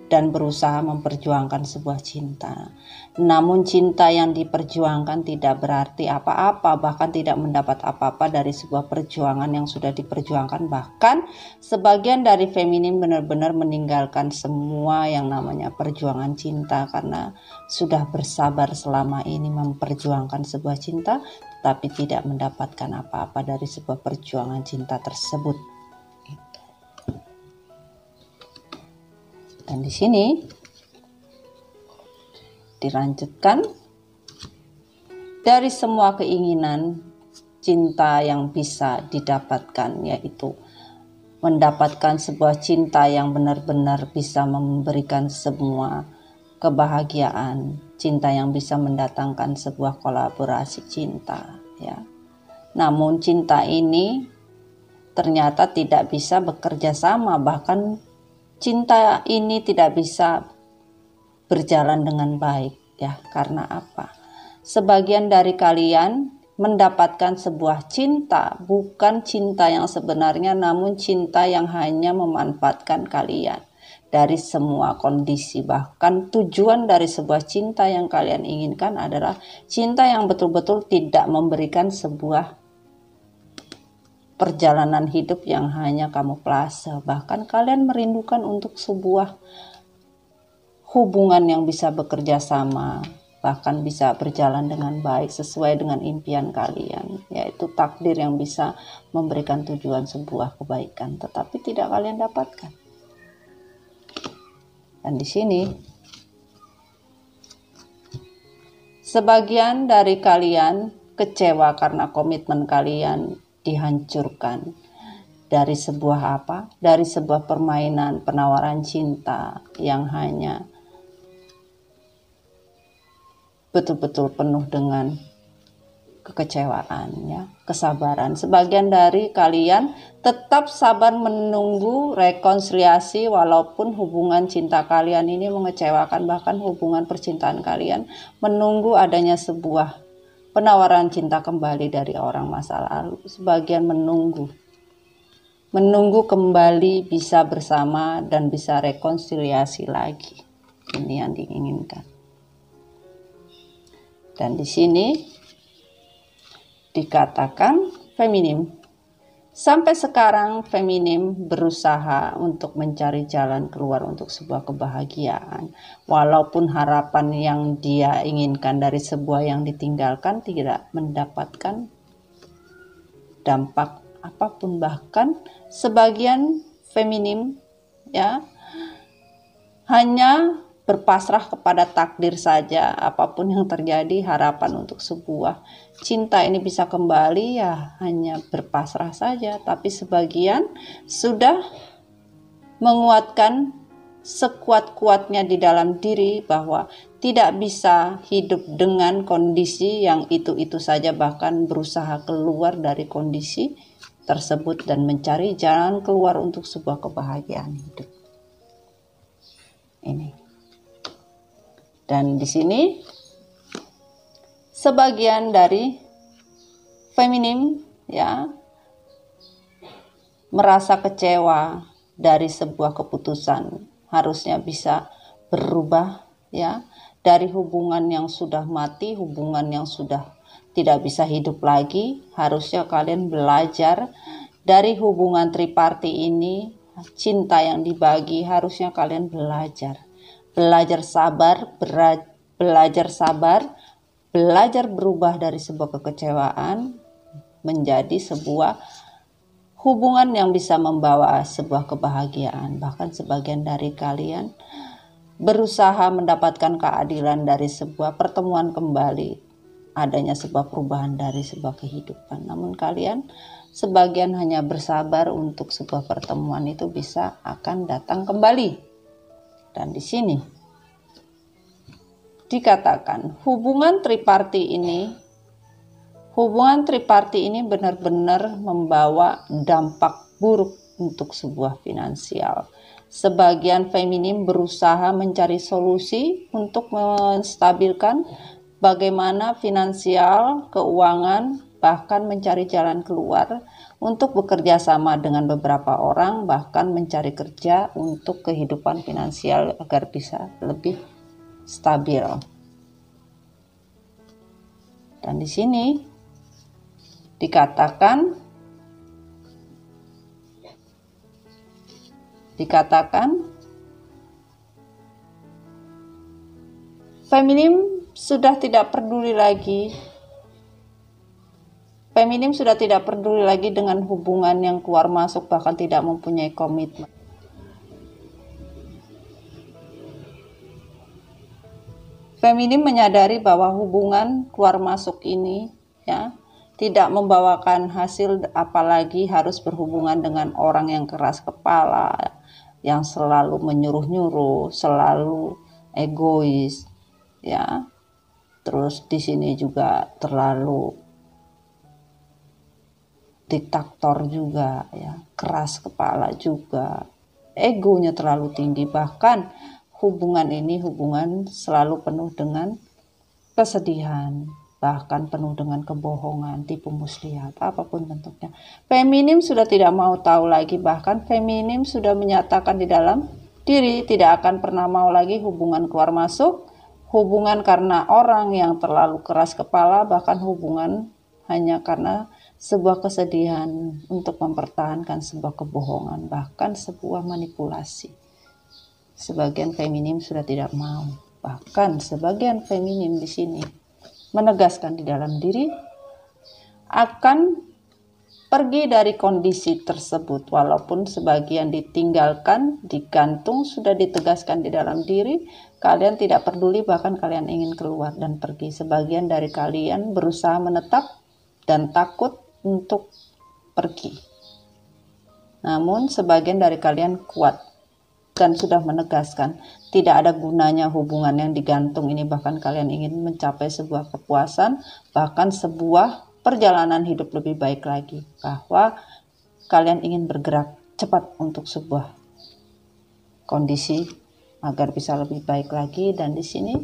A: dan berusaha memperjuangkan sebuah cinta. Namun cinta yang diperjuangkan tidak berarti apa-apa, bahkan tidak mendapat apa-apa dari sebuah perjuangan yang sudah diperjuangkan. Bahkan sebagian dari feminim benar-benar meninggalkan semua yang namanya perjuangan cinta karena sudah bersabar selama ini memperjuangkan sebuah cinta, tapi tidak mendapatkan apa-apa dari sebuah perjuangan cinta tersebut. Dan di sini dilanjutkan, dari semua keinginan cinta yang bisa didapatkan, yaitu mendapatkan sebuah cinta yang benar-benar bisa memberikan semua kebahagiaan, cinta yang bisa mendatangkan sebuah kolaborasi cinta ya. Namun cinta ini ternyata tidak bisa bekerja sama, bahkan cinta ini tidak bisa berjalan dengan baik ya. Karena apa? Sebagian dari kalian mendapatkan sebuah cinta, bukan cinta yang sebenarnya, namun cinta yang hanya memanfaatkan kalian dari semua kondisi. Bahkan tujuan dari sebuah cinta yang kalian inginkan adalah cinta yang betul-betul tidak memberikan sebuah perjalanan hidup yang hanya kamuflase. Bahkan kalian merindukan untuk sebuah hubungan yang bisa bekerja sama, bahkan bisa berjalan dengan baik sesuai dengan impian kalian, yaitu takdir yang bisa memberikan tujuan sebuah kebaikan, tetapi tidak kalian dapatkan. Dan di sini sebagian dari kalian kecewa karena komitmen kalian dihancurkan dari sebuah apa? Dari sebuah permainan penawaran cinta yang hanya betul-betul penuh dengan kekecewaan ya, kesabaran. Sebagian dari kalian tetap sabar menunggu rekonsiliasi walaupun hubungan cinta kalian ini mengecewakan, bahkan hubungan percintaan kalian menunggu adanya sebuah penawaran cinta kembali dari orang masa lalu. Sebagian menunggu kembali bisa bersama dan bisa rekonsiliasi lagi. Ini yang diinginkan. Dan di sini dikatakan feminim. Sampai sekarang feminim berusaha untuk mencari jalan keluar untuk sebuah kebahagiaan. Walaupun harapan yang dia inginkan dari sebuah yang ditinggalkan tidak mendapatkan dampak apapun. Bahkan sebagian feminim ya hanya berpasrah kepada takdir saja. Apapun yang terjadi, harapan untuk sebuah cinta ini bisa kembali ya hanya berpasrah saja. Tapi sebagian sudah menguatkan sekuat-kuatnya di dalam diri bahwa tidak bisa hidup dengan kondisi yang itu-itu saja, bahkan berusaha keluar dari kondisi tersebut dan mencari jalan keluar untuk sebuah kebahagiaan hidup. Ini. Dan di sini sebagian dari feminim ya merasa kecewa dari sebuah keputusan, harusnya bisa berubah ya dari hubungan yang sudah mati, hubungan yang sudah tidak bisa hidup lagi. Harusnya kalian belajar dari hubungan triparti ini, cinta yang dibagi, harusnya kalian belajar sabar, belajar berubah dari sebuah kekecewaan menjadi sebuah hubungan yang bisa membawa sebuah kebahagiaan. Bahkan sebagian dari kalian berusaha mendapatkan keadilan dari sebuah pertemuan kembali, adanya sebuah perubahan dari sebuah kehidupan. Namun kalian sebagian hanya bersabar untuk sebuah pertemuan itu bisa akan datang kembali. Dan di sini dikatakan hubungan triparti ini benar-benar membawa dampak buruk untuk sebuah finansial. Sebagian feminim berusaha mencari solusi untuk menstabilkan bagaimana finansial, keuangan, bahkan mencari jalan keluar untuk bekerja sama dengan beberapa orang, bahkan mencari kerja untuk kehidupan finansial agar bisa lebih stabil. Dan di sini dikatakan feminim sudah tidak peduli lagi dengan hubungan yang keluar masuk, bahkan tidak mempunyai komitmen. Feminim menyadari bahwa hubungan keluar masuk ini ya tidak membawakan hasil, apalagi harus berhubungan dengan orang yang keras kepala, yang selalu menyuruh-nyuruh, selalu egois ya. Terus di sini juga terlalu diktator juga ya, keras kepala juga, egonya terlalu tinggi. Bahkan hubungan selalu penuh dengan kesedihan, bahkan penuh dengan kebohongan, tipu muslihat, apapun bentuknya. Feminim sudah tidak mau tahu lagi, bahkan feminim sudah menyatakan di dalam diri tidak akan pernah mau lagi hubungan keluar masuk, hubungan karena orang yang terlalu keras kepala, bahkan hubungan hanya karena sebuah kesedihan untuk mempertahankan sebuah kebohongan, bahkan sebuah manipulasi. Sebagian feminim sudah tidak mau. Bahkan sebagian feminim di sini menegaskan di dalam diri akan pergi dari kondisi tersebut, walaupun sebagian ditinggalkan, digantung, sudah ditegaskan di dalam diri, kalian tidak peduli, bahkan kalian ingin keluar dan pergi. Sebagian dari kalian berusaha menetap dan takut untuk pergi. Namun sebagian dari kalian kuat dan sudah menegaskan tidak ada gunanya hubungan yang digantung ini, bahkan kalian ingin mencapai sebuah kepuasan, bahkan sebuah perjalanan hidup lebih baik lagi, bahwa kalian ingin bergerak cepat untuk sebuah kondisi agar bisa lebih baik lagi. Dan di sini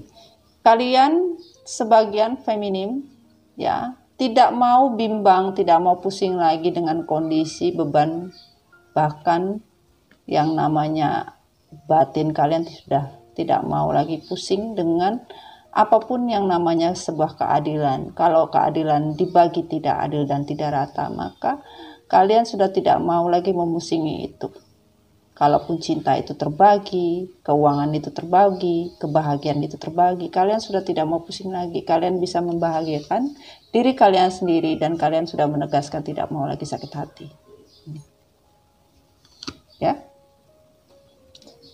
A: kalian sebagian feminim ya tidak mau bimbang, tidak mau pusing lagi dengan kondisi beban, bahkan yang namanya batin kalian sudah tidak mau lagi pusing dengan apapun yang namanya sebuah keadilan. Kalau keadilan dibagi tidak adil dan tidak rata, maka kalian sudah tidak mau lagi memusingi itu. Kalaupun cinta itu terbagi, keuangan itu terbagi, kebahagiaan itu terbagi, kalian sudah tidak mau pusing lagi. Kalian bisa membahagiakan diri kalian sendiri dan kalian sudah menegaskan tidak mau lagi sakit hati. Ya.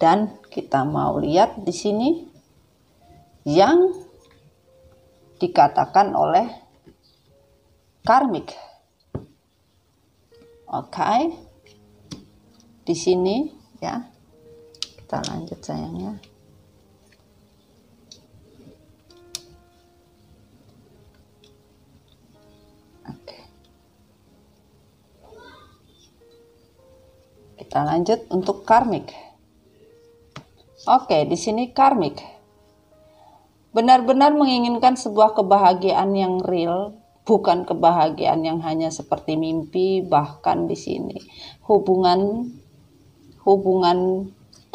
A: Dan kita mau lihat di sini yang dikatakan oleh karmik. Oke. Di sini ya. Kita lanjut sayangnya. Kita lanjut untuk karmik. Oke, di sini karmik benar-benar menginginkan sebuah kebahagiaan yang real, bukan kebahagiaan yang hanya seperti mimpi. Bahkan di sini hubungan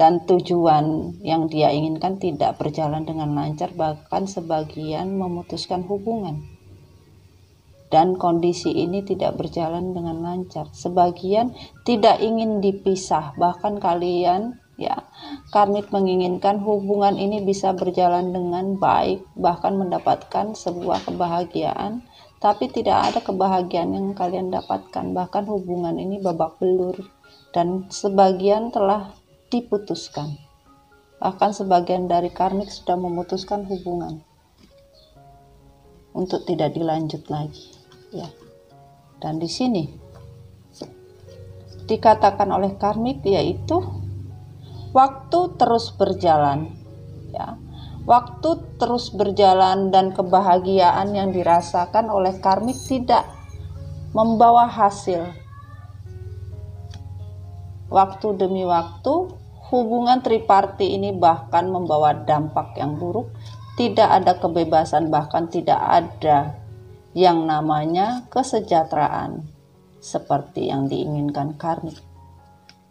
A: dan tujuan yang dia inginkan tidak berjalan dengan lancar, bahkan sebagian memutuskan hubungan. Dan kondisi ini tidak berjalan dengan lancar. Sebagian tidak ingin dipisah, bahkan kalian karmik menginginkan hubungan ini bisa berjalan dengan baik, bahkan mendapatkan sebuah kebahagiaan, tapi tidak ada kebahagiaan yang kalian dapatkan. Bahkan hubungan ini babak belur dan sebagian telah diputuskan. Bahkan sebagian dari karmik sudah memutuskan hubungan untuk tidak dilanjut lagi, ya. Dan di sini dikatakan oleh karmik yaitu waktu terus berjalan, ya. Waktu terus berjalan dan kebahagiaan yang dirasakan oleh karmik tidak membawa hasil. Waktu demi waktu, hubungan triparti ini bahkan membawa dampak yang buruk. Tidak ada kebebasan, bahkan tidak ada yang namanya kesejahteraan seperti yang diinginkan karmik.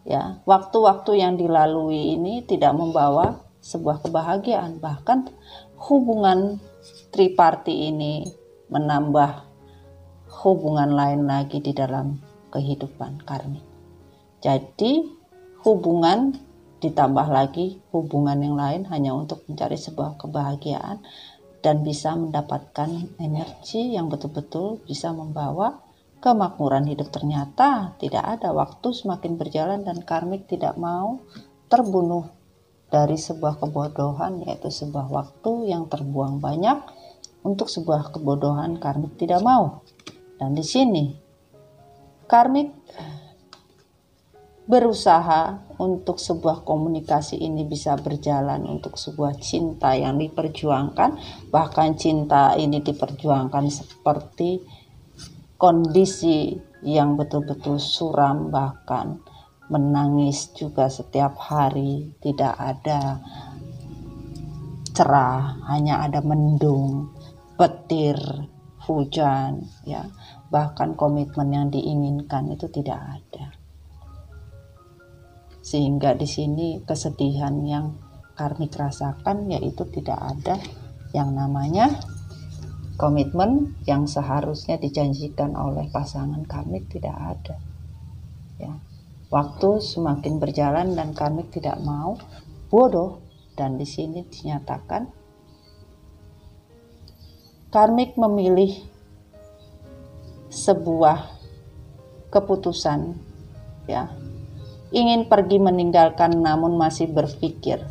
A: Ya, waktu-waktu yang dilalui ini tidak membawa sebuah kebahagiaan, bahkan hubungan triparti ini menambah hubungan lain lagi di dalam kehidupan karmik. Jadi hubungan ditambah lagi hubungan yang lain hanya untuk mencari sebuah kebahagiaan dan bisa mendapatkan energi yang betul-betul bisa membawa kemakmuran hidup. Ternyata tidak ada. Waktu semakin berjalan dan karmik tidak mau terbunuh dari sebuah kebodohan, yaitu sebuah waktu yang terbuang banyak untuk sebuah kebodohan. Karmik tidak mau. Dan di sini karmik berusaha untuk sebuah komunikasi ini bisa berjalan, untuk sebuah cinta yang diperjuangkan. Bahkan cinta ini diperjuangkan seperti kondisi yang betul-betul suram, bahkan menangis juga setiap hari. Tidak ada cerah, hanya ada mendung, petir, hujan, ya. Bahkan komitmen yang diinginkan itu tidak ada. Sehingga di sini kesedihan yang karmik rasakan yaitu tidak ada yang namanya komitmen yang seharusnya dijanjikan oleh pasangan karmik, tidak ada. Ya. Waktu semakin berjalan dan karmik tidak mau, bodoh. Dan di sini dinyatakan karmik memilih sebuah keputusan, ya. Ingin pergi meninggalkan namun masih berpikir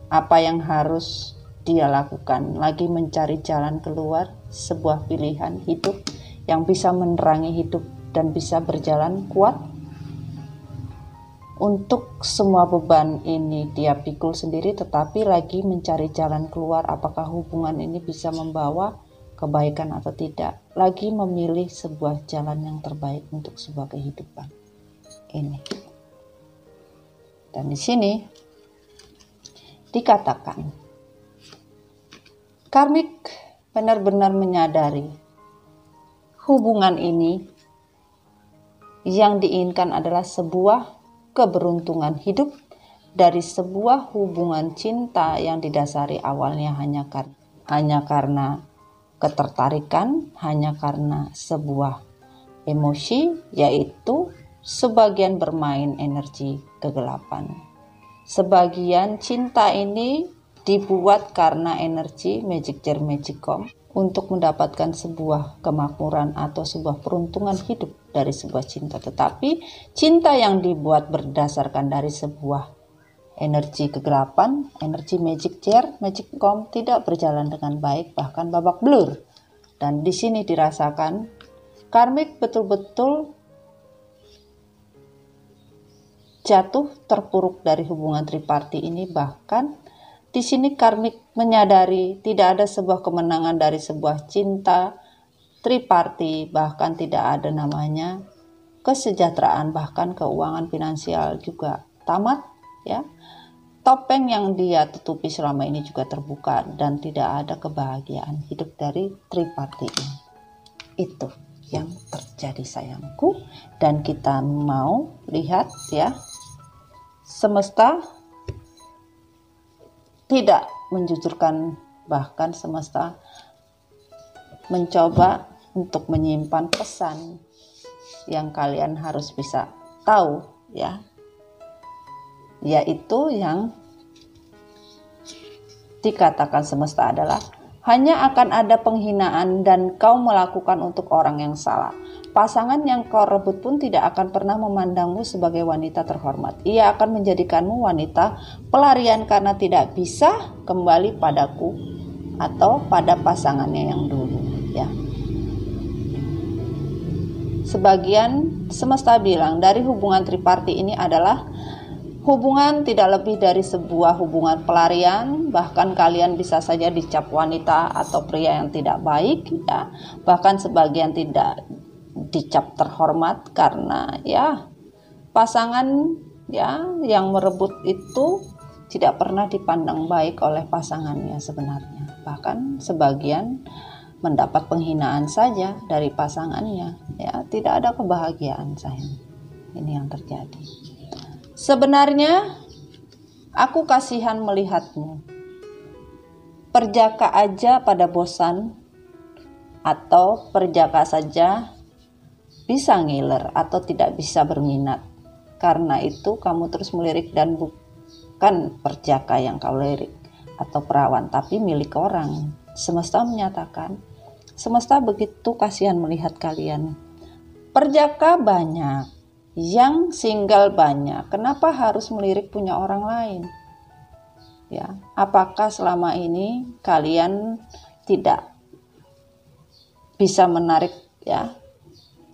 A: apa yang harus dia lakukan, lagi mencari jalan keluar, sebuah pilihan hidup yang bisa menerangi hidup dan bisa berjalan kuat. Untuk semua beban ini dia pikul sendiri, tetapi lagi mencari jalan keluar, apakah hubungan ini bisa membawa kebaikan atau tidak, lagi memilih sebuah jalan yang terbaik untuk sebuah kehidupan ini. Dan di sini dikatakan karmik benar-benar menyadari hubungan ini yang diinginkan adalah sebuah keberuntungan hidup dari sebuah hubungan cinta yang didasari awalnya hanya karena ketertarikan, hanya karena sebuah emosi, yaitu sebagian bermain energi kegelapan. Sebagian cinta ini dibuat karena energi magic jar magicom untuk mendapatkan sebuah kemakmuran atau sebuah peruntungan hidup dari sebuah cinta. Tetapi cinta yang dibuat berdasarkan dari sebuah energi kegelapan, energi magic jar magicom, tidak berjalan dengan baik, bahkan babak belur. Dan di sini dirasakan karmik betul-betul jatuh terpuruk dari hubungan triparti ini. Bahkan di sini karmik menyadari tidak ada sebuah kemenangan dari sebuah cinta triparti, bahkan tidak ada namanya kesejahteraan, bahkan keuangan finansial juga tamat, ya. Topeng yang dia tutupi selama ini juga terbuka dan tidak ada kebahagiaan hidup dari triparti ini. Itu yang terjadi sayangku, dan kita mau lihat ya, semesta tidak menjujurkan, bahkan semesta mencoba untuk menyimpan pesan yang kalian harus bisa tahu ya, yaitu yang dikatakan semesta adalah hanya akan ada penghinaan dan kau melakukan untuk orang yang salah. Pasangan yang kau rebut pun tidak akan pernah memandangmu sebagai wanita terhormat. Ia akan menjadikanmu wanita pelarian karena tidak bisa kembali padaku atau pada pasangannya yang dulu ya. Sebagian semesta bilang dari hubungan triparti ini adalah hubungan tidak lebih dari sebuah hubungan pelarian, bahkan kalian bisa saja dicap wanita atau pria yang tidak baik ya. Bahkan sebagian tidak dicap terhormat karena ya pasangan ya yang merebut itu tidak pernah dipandang baik oleh pasangannya sebenarnya. Bahkan sebagian mendapat penghinaan saja dari pasangannya ya, tidak ada kebahagiaan sayang. Ini yang terjadi. Sebenarnya aku kasihan melihatmu. Perjaka aja pada bosan, atau perjaka saja bisa ngiler atau tidak bisa berminat. Karena itu kamu terus melirik, dan bukan perjaka yang kau lirik atau perawan, tapi milik orang. Semesta menyatakan, semesta begitu kasihan melihat kalian. Perjaka banyak, yang single banyak. Kenapa harus melirik punya orang lain? Ya, apakah selama ini kalian tidak bisa menarik ya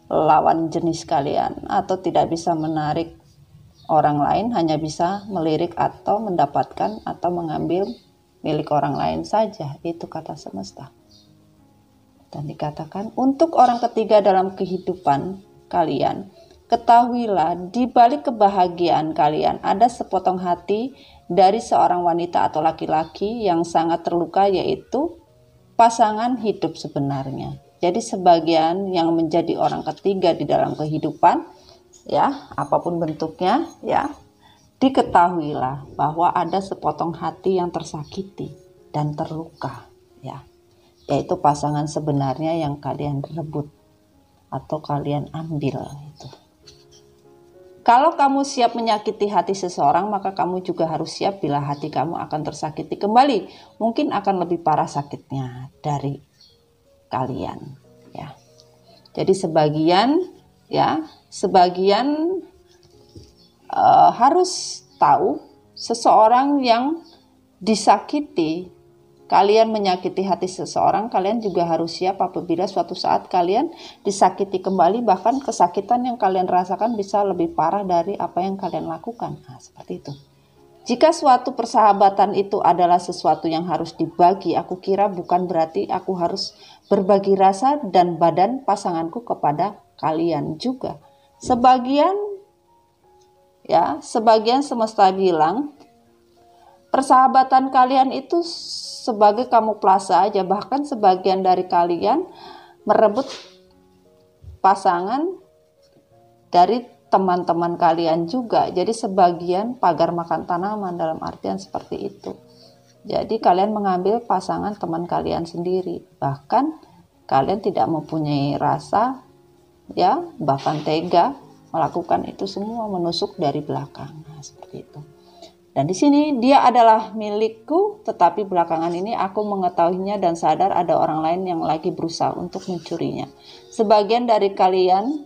A: lawan jenis kalian, atau tidak bisa menarik orang lain, hanya bisa melirik atau mendapatkan atau mengambil milik orang lain saja? Itu kata semesta. Dan dikatakan untuk orang ketiga dalam kehidupan kalian, ketahuilah di balik kebahagiaan kalian ada sepotong hati dari seorang wanita atau laki-laki yang sangat terluka, yaitu pasangan hidup sebenarnya. Jadi sebagian yang menjadi orang ketiga di dalam kehidupan ya, apapun bentuknya ya, diketahuilah bahwa ada sepotong hati yang tersakiti dan terluka ya, yaitu pasangan sebenarnya yang kalian rebut atau kalian ambil itu. Kalau kamu siap menyakiti hati seseorang, maka kamu juga harus siap bila hati kamu akan tersakiti kembali. Mungkin akan lebih parah sakitnya dari kalian ya. Jadi sebagian harus tahu, seseorang yang disakiti, kalian menyakiti hati seseorang, kalian juga harus siap apabila suatu saat kalian disakiti kembali, bahkan kesakitan yang kalian rasakan bisa lebih parah dari apa yang kalian lakukan. Nah, seperti itu. Jika suatu persahabatan itu adalah sesuatu yang harus dibagi, aku kira bukan berarti aku harus berbagi rasa dan badan pasanganku kepada kalian juga. Sebagian semesta bilang persahabatan kalian itu sebagai kamuflase aja. Bahkan sebagian dari kalian merebut pasangan dari teman-teman kalian juga. Jadi sebagian pagar makan tanaman dalam artian seperti itu. Jadi kalian mengambil pasangan teman kalian sendiri. Bahkan kalian tidak mempunyai rasa ya, bahkan tega melakukan itu semua, menusuk dari belakang. Nah, seperti itu. Dan di sini dia adalah milikku, tetapi belakangan ini aku mengetahuinya dan sadar ada orang lain yang lagi berusaha untuk mencurinya. Sebagian dari kalian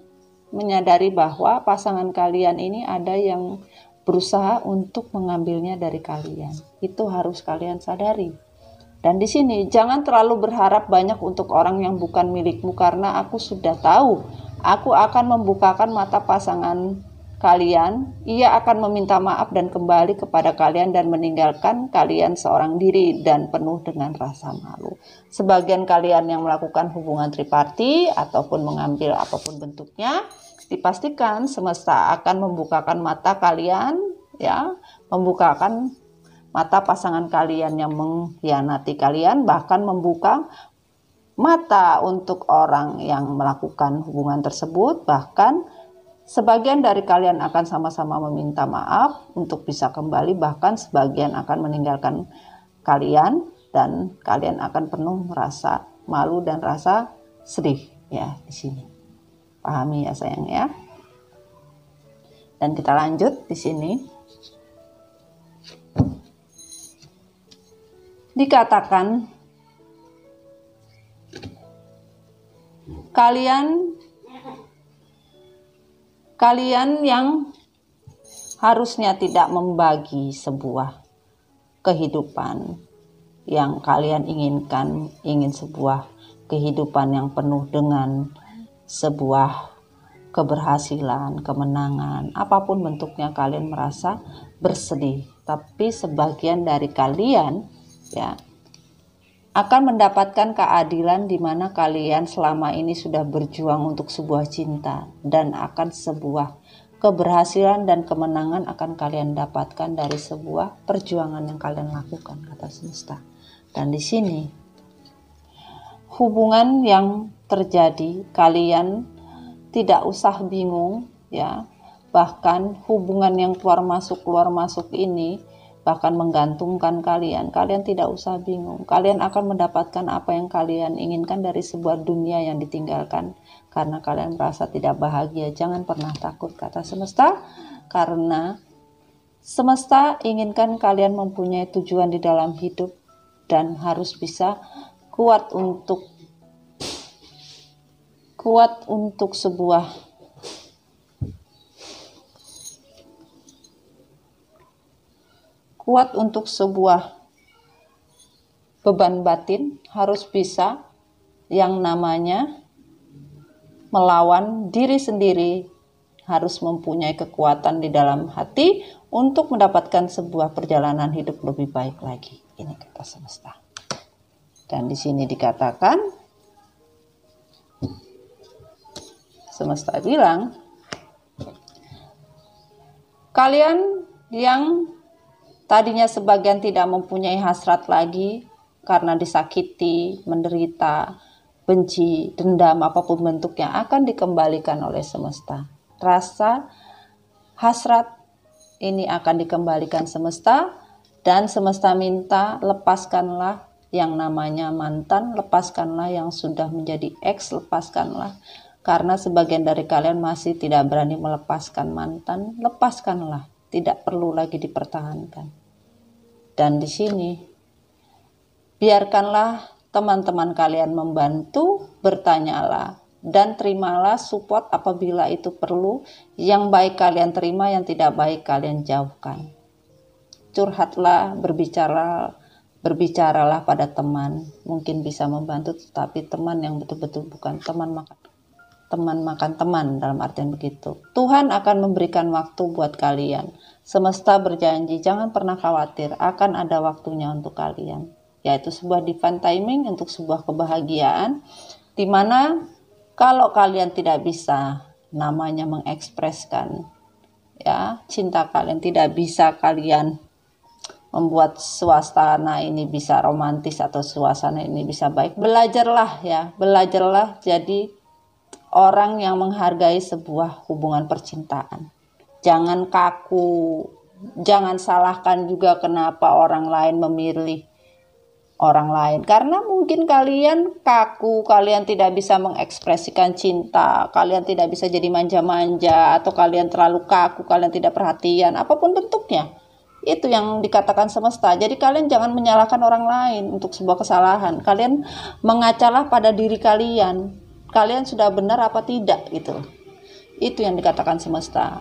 A: menyadari bahwa pasangan kalian ini ada yang berusaha untuk mengambilnya dari kalian. Itu harus kalian sadari. Dan di sini jangan terlalu berharap banyak untuk orang yang bukan milikmu, karena aku sudah tahu. Aku akan membukakan mata pasangan kalian. Ia akan meminta maaf dan kembali kepada kalian dan meninggalkan kalian seorang diri dan penuh dengan rasa malu. Sebagian kalian yang melakukan hubungan triparti ataupun mengambil apapun bentuknya, dipastikan semesta akan membukakan mata kalian, ya, membukakan mata pasangan kalian yang mengkhianati kalian, bahkan membuka mata untuk orang yang melakukan hubungan tersebut. Bahkan sebagian dari kalian akan sama-sama meminta maaf untuk bisa kembali, bahkan sebagian akan meninggalkan kalian, dan kalian akan penuh merasa malu dan rasa sedih, ya, di sini. Pahami ya sayang ya. Dan kita lanjut di sini. Dikatakan kalian yang harusnya tidak membagi sebuah kehidupan yang kalian inginkan, ingin sebuah kehidupan yang penuh dengan sebuah keberhasilan, kemenangan, apapun bentuknya, kalian merasa bersedih. Tapi sebagian dari kalian, ya, akan mendapatkan keadilan di mana kalian selama ini sudah berjuang untuk sebuah cinta, dan akan sebuah keberhasilan dan kemenangan akan kalian dapatkan dari sebuah perjuangan yang kalian lakukan, kata semesta. Dan di sini hubungan yang terjadi, kalian tidak usah bingung, ya. Bahkan hubungan yang keluar masuk ini bahkan menggantungkan kalian tidak usah bingung. Kalian akan mendapatkan apa yang kalian inginkan dari sebuah dunia yang ditinggalkan karena kalian merasa tidak bahagia. Jangan pernah takut, kata semesta, karena semesta inginkan kalian mempunyai tujuan di dalam hidup dan harus bisa kuat untuk sebuah beban batin, harus bisa yang namanya melawan diri sendiri, harus mempunyai kekuatan di dalam hati untuk mendapatkan sebuah perjalanan hidup lebih baik lagi. Ini kata semesta. Dan di sini dikatakan, semesta bilang, kalian yang tadinya sebagian tidak mempunyai hasrat lagi karena disakiti, menderita, benci, dendam, apapun bentuknya, akan dikembalikan oleh semesta. Rasa hasrat ini akan dikembalikan semesta, dan semesta minta lepaskanlah yang namanya mantan, lepaskanlah yang sudah menjadi ex, lepaskanlah. Karena sebagian dari kalian masih tidak berani melepaskan mantan, lepaskanlah, tidak perlu lagi dipertahankan. Dan di sini, biarkanlah teman-teman kalian membantu, bertanyalah, dan terimalah support apabila itu perlu. Yang baik kalian terima, yang tidak baik kalian jauhkan. Curhatlah, berbicaralah pada teman, mungkin bisa membantu, tetapi teman yang betul-betul bukan teman makan teman, dalam artian begitu. Tuhan akan memberikan waktu buat kalian. Semesta berjanji, jangan pernah khawatir, akan ada waktunya untuk kalian, yaitu sebuah divine timing untuk sebuah kebahagiaan, dimana kalau kalian tidak bisa namanya mengekspreskan, ya, cinta kalian, tidak bisa kalian membuat suasana ini bisa romantis atau suasana ini bisa baik, belajarlah jadi orang yang menghargai sebuah hubungan percintaan. Jangan kaku, jangan salahkan juga kenapa orang lain memilih orang lain. Karena mungkin kalian kaku, kalian tidak bisa mengekspresikan cinta, kalian tidak bisa jadi manja-manja, atau kalian terlalu kaku, kalian tidak perhatian, apapun bentuknya. Itu yang dikatakan semesta. Jadi kalian jangan menyalahkan orang lain untuk sebuah kesalahan. Kalian mengacalah pada diri kalian. Kalian sudah benar apa tidak gitu. Itu yang dikatakan semesta.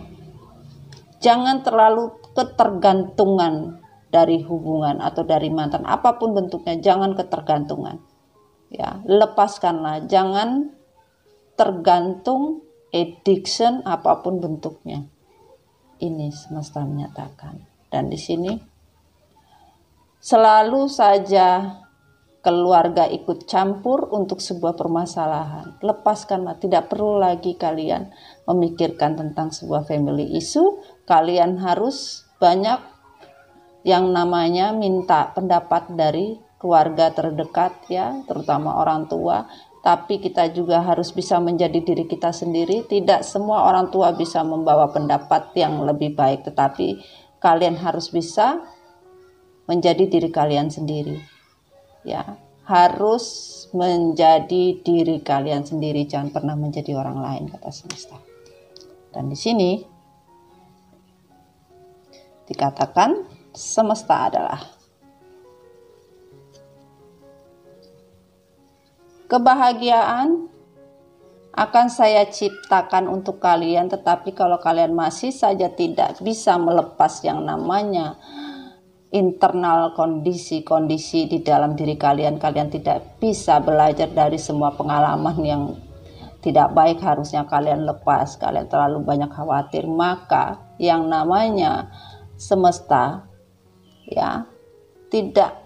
A: Jangan terlalu ketergantungan dari hubungan atau dari mantan, apapun bentuknya, jangan ketergantungan. Ya, lepaskanlah, jangan tergantung, addiction apapun bentuknya. Ini semesta menyatakan. Dan di sini selalu saja keluarga ikut campur untuk sebuah permasalahan. Lepaskanlah, tidak perlu lagi kalian memikirkan tentang sebuah family issue. Kalian harus banyak yang namanya minta pendapat dari keluarga terdekat ya, terutama orang tua. Tapi kita juga harus bisa menjadi diri kita sendiri. Tidak semua orang tua bisa membawa pendapat yang lebih baik, tetapi kalian harus bisa menjadi diri kalian sendiri. Ya, harus menjadi diri kalian sendiri, jangan pernah menjadi orang lain, kata semesta. Dan di sini dikatakan semesta adalah kebahagiaan akan saya ciptakan untuk kalian, tetapi kalau kalian masih saja tidak bisa melepas yang namanya internal kondisi-kondisi di dalam diri kalian, kalian tidak bisa belajar dari semua pengalaman yang tidak baik, harusnya kalian lepas. Kalian terlalu banyak khawatir, maka yang namanya semesta ya tidak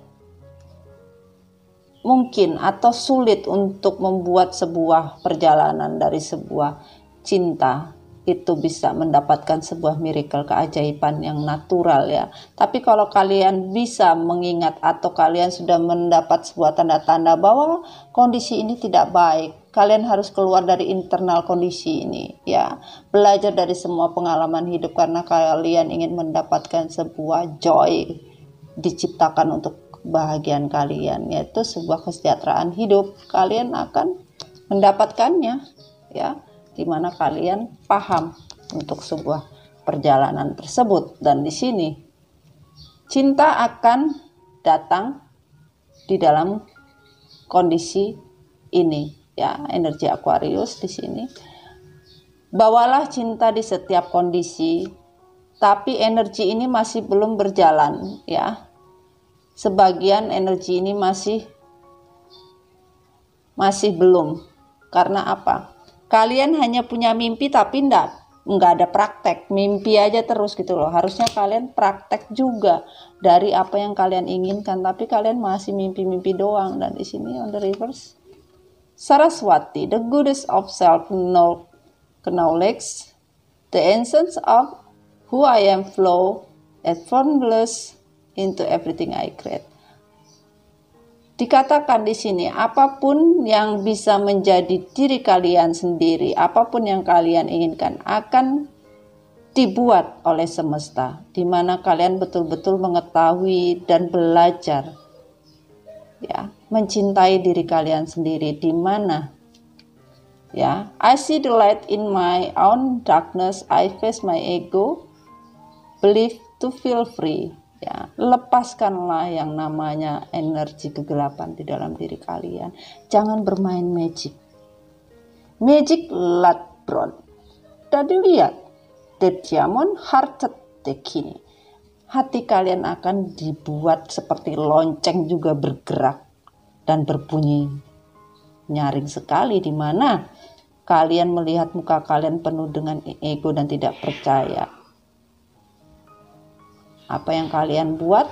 A: mungkin atau sulit untuk membuat sebuah perjalanan dari sebuah cinta itu bisa mendapatkan sebuah miracle, keajaiban yang natural ya. Tapi kalau kalian bisa mengingat atau kalian sudah mendapat sebuah tanda-tanda bahwa kondisi ini tidak baik, kalian harus keluar dari internal kondisi ini ya. Belajar dari semua pengalaman hidup karena kalian ingin mendapatkan sebuah joy diciptakan untuk kebahagiaan kalian, yaitu sebuah kesejahteraan hidup. Kalian akan mendapatkannya ya, di mana kalian paham untuk sebuah perjalanan tersebut. Dan di sini cinta akan datang di dalam kondisi ini ya, energi Aquarius di sini. Bawalah cinta di setiap kondisi, tapi energi ini masih belum berjalan ya. Sebagian energi ini masih belum. Karena apa? Kalian hanya punya mimpi tapi nggak ada praktek, mimpi aja terus gitu loh. Harusnya kalian praktek juga dari apa yang kalian inginkan, tapi kalian masih mimpi-mimpi doang. Dan di sini on the reverse, Saraswati, the goddess of self-knowledge, the essence of who I am, flow as formless into everything I create. Dikatakan di sini, apapun yang bisa menjadi diri kalian sendiri, apapun yang kalian inginkan akan dibuat oleh semesta, di mana kalian betul-betul mengetahui dan belajar ya, mencintai diri kalian sendiri, di mana ya, I see the light in my own darkness, I face my ego, believe to feel free. Ya, lepaskanlah yang namanya energi kegelapan di dalam diri kalian. Jangan bermain magic ladbron. Tadi lihat the diamond hearted dekini. Hati kalian akan dibuat seperti lonceng juga bergerak dan berbunyi nyaring sekali, di mana kalian melihat muka kalian penuh dengan ego dan tidak percaya. Apa yang kalian buat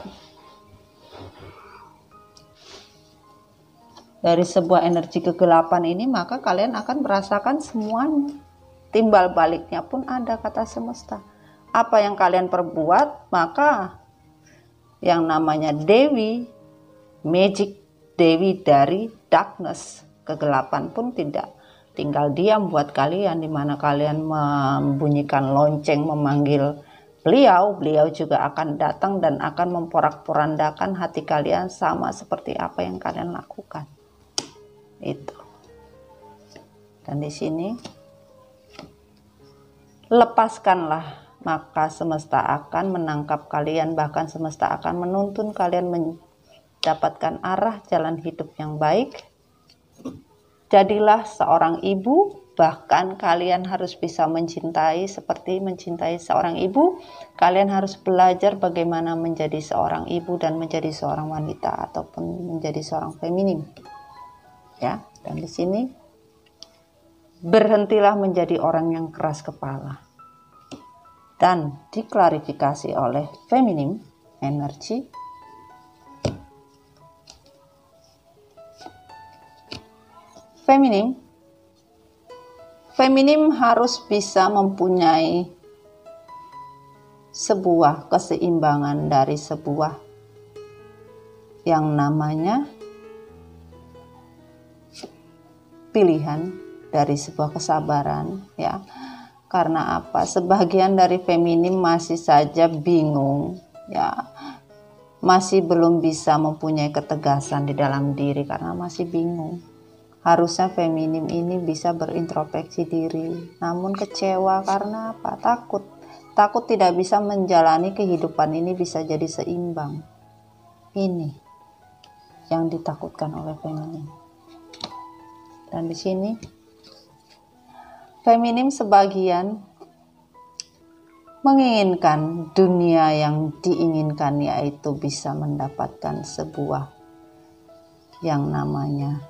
A: dari sebuah energi kegelapan ini, maka kalian akan merasakan semuanya. Timbal baliknya pun ada, kata semesta. Apa yang kalian perbuat, maka yang namanya Dewi, magic Dewi dari darkness, kegelapan pun tidak tinggal diam buat kalian, di mana kalian membunyikan lonceng memanggil beliau juga akan datang dan akan memporak-porandakan hati kalian sama seperti apa yang kalian lakukan. Itu. Dan di sini lepaskanlah, maka semesta akan menangkap kalian, bahkan semesta akan menuntun kalian mendapatkan arah jalan hidup yang baik. Jadilah seorang ibu. Bahkan kalian harus bisa mencintai seperti mencintai seorang ibu. Kalian harus belajar bagaimana menjadi seorang ibu dan menjadi seorang wanita ataupun menjadi seorang feminim. Ya, dan di sini berhentilah menjadi orang yang keras kepala. Dan diklarifikasi oleh feminim energi. Feminim. Feminim harus bisa mempunyai sebuah keseimbangan dari sebuah yang namanya pilihan, dari sebuah kesabaran, ya. Karena apa? Sebagian dari feminim masih saja bingung, ya. Masih belum bisa mempunyai ketegasan di dalam diri karena masih bingung. Harusnya feminim ini bisa berintrospeksi diri, namun kecewa karena apa? Takut tidak bisa menjalani kehidupan ini bisa jadi seimbang. Ini yang ditakutkan oleh feminim. Dan di sini feminim sebagian menginginkan dunia yang diinginkan, yaitu bisa mendapatkan sebuah yang namanya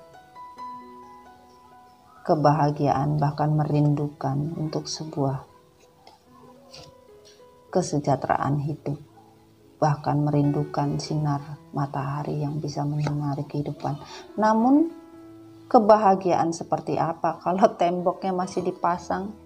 A: kebahagiaan, bahkan merindukan untuk sebuah kesejahteraan hidup, bahkan merindukan sinar matahari yang bisa menyinari kehidupan. Namun kebahagiaan seperti apa kalau temboknya masih dipasang?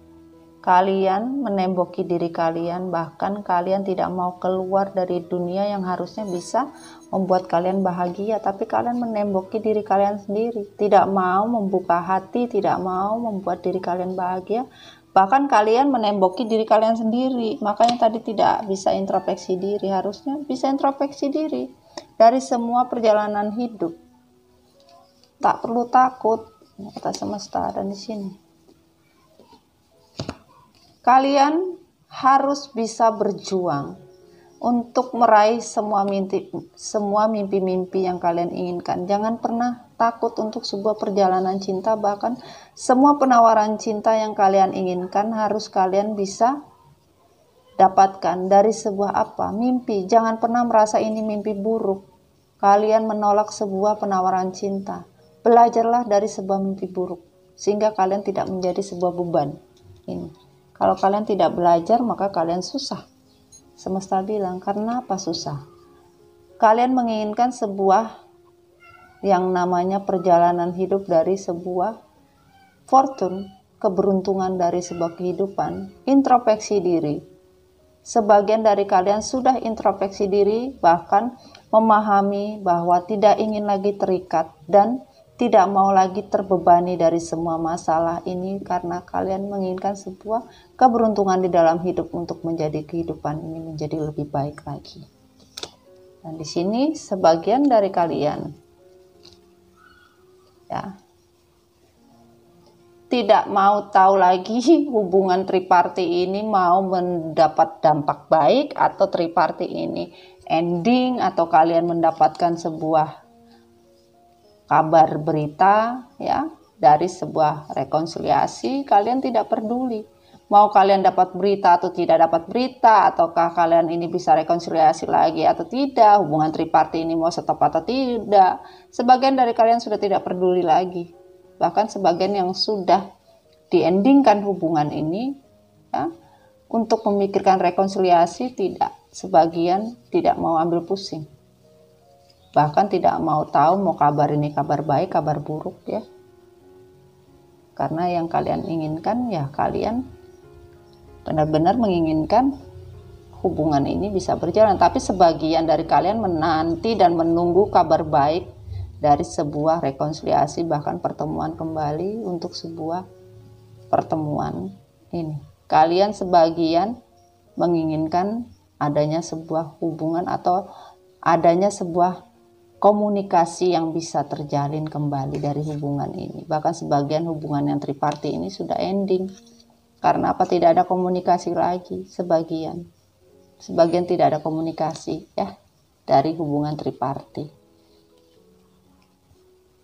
A: Kalian menemboki diri kalian, bahkan kalian tidak mau keluar dari dunia yang harusnya bisa membuat kalian bahagia, tapi kalian menemboki diri kalian sendiri, tidak mau membuka hati, tidak mau membuat diri kalian bahagia. Bahkan kalian menemboki diri kalian sendiri. Makanya tadi tidak bisa introspeksi diri. Harusnya bisa introspeksi diri dari semua perjalanan hidup. Tak perlu takut, kata semesta. Dan di sini kalian harus bisa berjuang untuk meraih semua mimpi-mimpi yang kalian inginkan. Jangan pernah takut untuk sebuah perjalanan cinta, bahkan semua penawaran cinta yang kalian inginkan harus kalian bisa dapatkan dari sebuah mimpi. Jangan pernah merasa ini mimpi buruk. Kalian menolak sebuah penawaran cinta. Belajarlah dari sebuah mimpi buruk sehingga kalian tidak menjadi sebuah beban. Ini. Kalau kalian tidak belajar, maka kalian susah. Semesta bilang, karena apa susah? Kalian menginginkan sebuah yang namanya perjalanan hidup dari sebuah fortune, keberuntungan dari sebuah kehidupan. Introspeksi diri. Sebagian dari kalian sudah introspeksi diri, bahkan memahami bahwa tidak ingin lagi terikat dan tidak mau lagi terbebani dari semua masalah ini, karena kalian menginginkan sebuah keberuntungan di dalam hidup untuk menjadi kehidupan ini menjadi lebih baik lagi. Dan di sini sebagian dari kalian ya tidak mau tahu lagi hubungan triparti ini mau mendapat dampak baik atau triparti ini ending, atau kalian mendapatkan sebuah kabar berita ya dari sebuah rekonsiliasi. Kalian tidak peduli mau kalian dapat berita atau tidak dapat berita, ataukah kalian ini bisa rekonsiliasi lagi atau tidak, hubungan triparti ini mau stop atau tidak. Sebagian dari kalian sudah tidak peduli lagi, bahkan sebagian yang sudah diendingkan hubungan ini ya, untuk memikirkan rekonsiliasi tidak. Sebagian tidak mau ambil pusing, bahkan tidak mau tahu mau kabar ini kabar baik, kabar buruk ya. Karena yang kalian inginkan ya kalian benar-benar menginginkan hubungan ini bisa berjalan. Tapi sebagian dari kalian menanti dan menunggu kabar baik dari sebuah rekonsiliasi, bahkan pertemuan kembali untuk sebuah pertemuan ini. Kalian sebagian menginginkan adanya sebuah hubungan atau adanya sebuah komunikasi yang bisa terjalin kembali dari hubungan ini. Bahkan sebagian hubungan yang triparti ini sudah ending. Karena apa? Tidak ada komunikasi lagi. Sebagian tidak ada komunikasi ya dari hubungan triparti.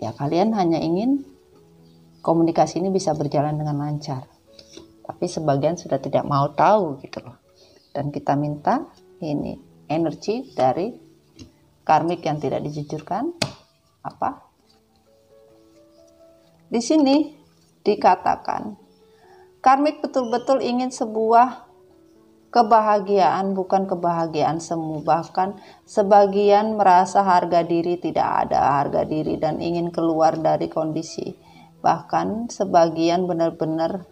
A: Ya kalian hanya ingin komunikasi ini bisa berjalan dengan lancar. Tapi sebagian sudah tidak mau tahu gitu loh. Dan kita minta ini energi dari karmik yang tidak dijujurkan apa? Di sini dikatakan karmik betul-betul ingin sebuah kebahagiaan, bukan kebahagiaan semu. Bahkan sebagian merasa harga diri tidak ada harga diri dan ingin keluar dari kondisi Bahkan sebagian benar-benar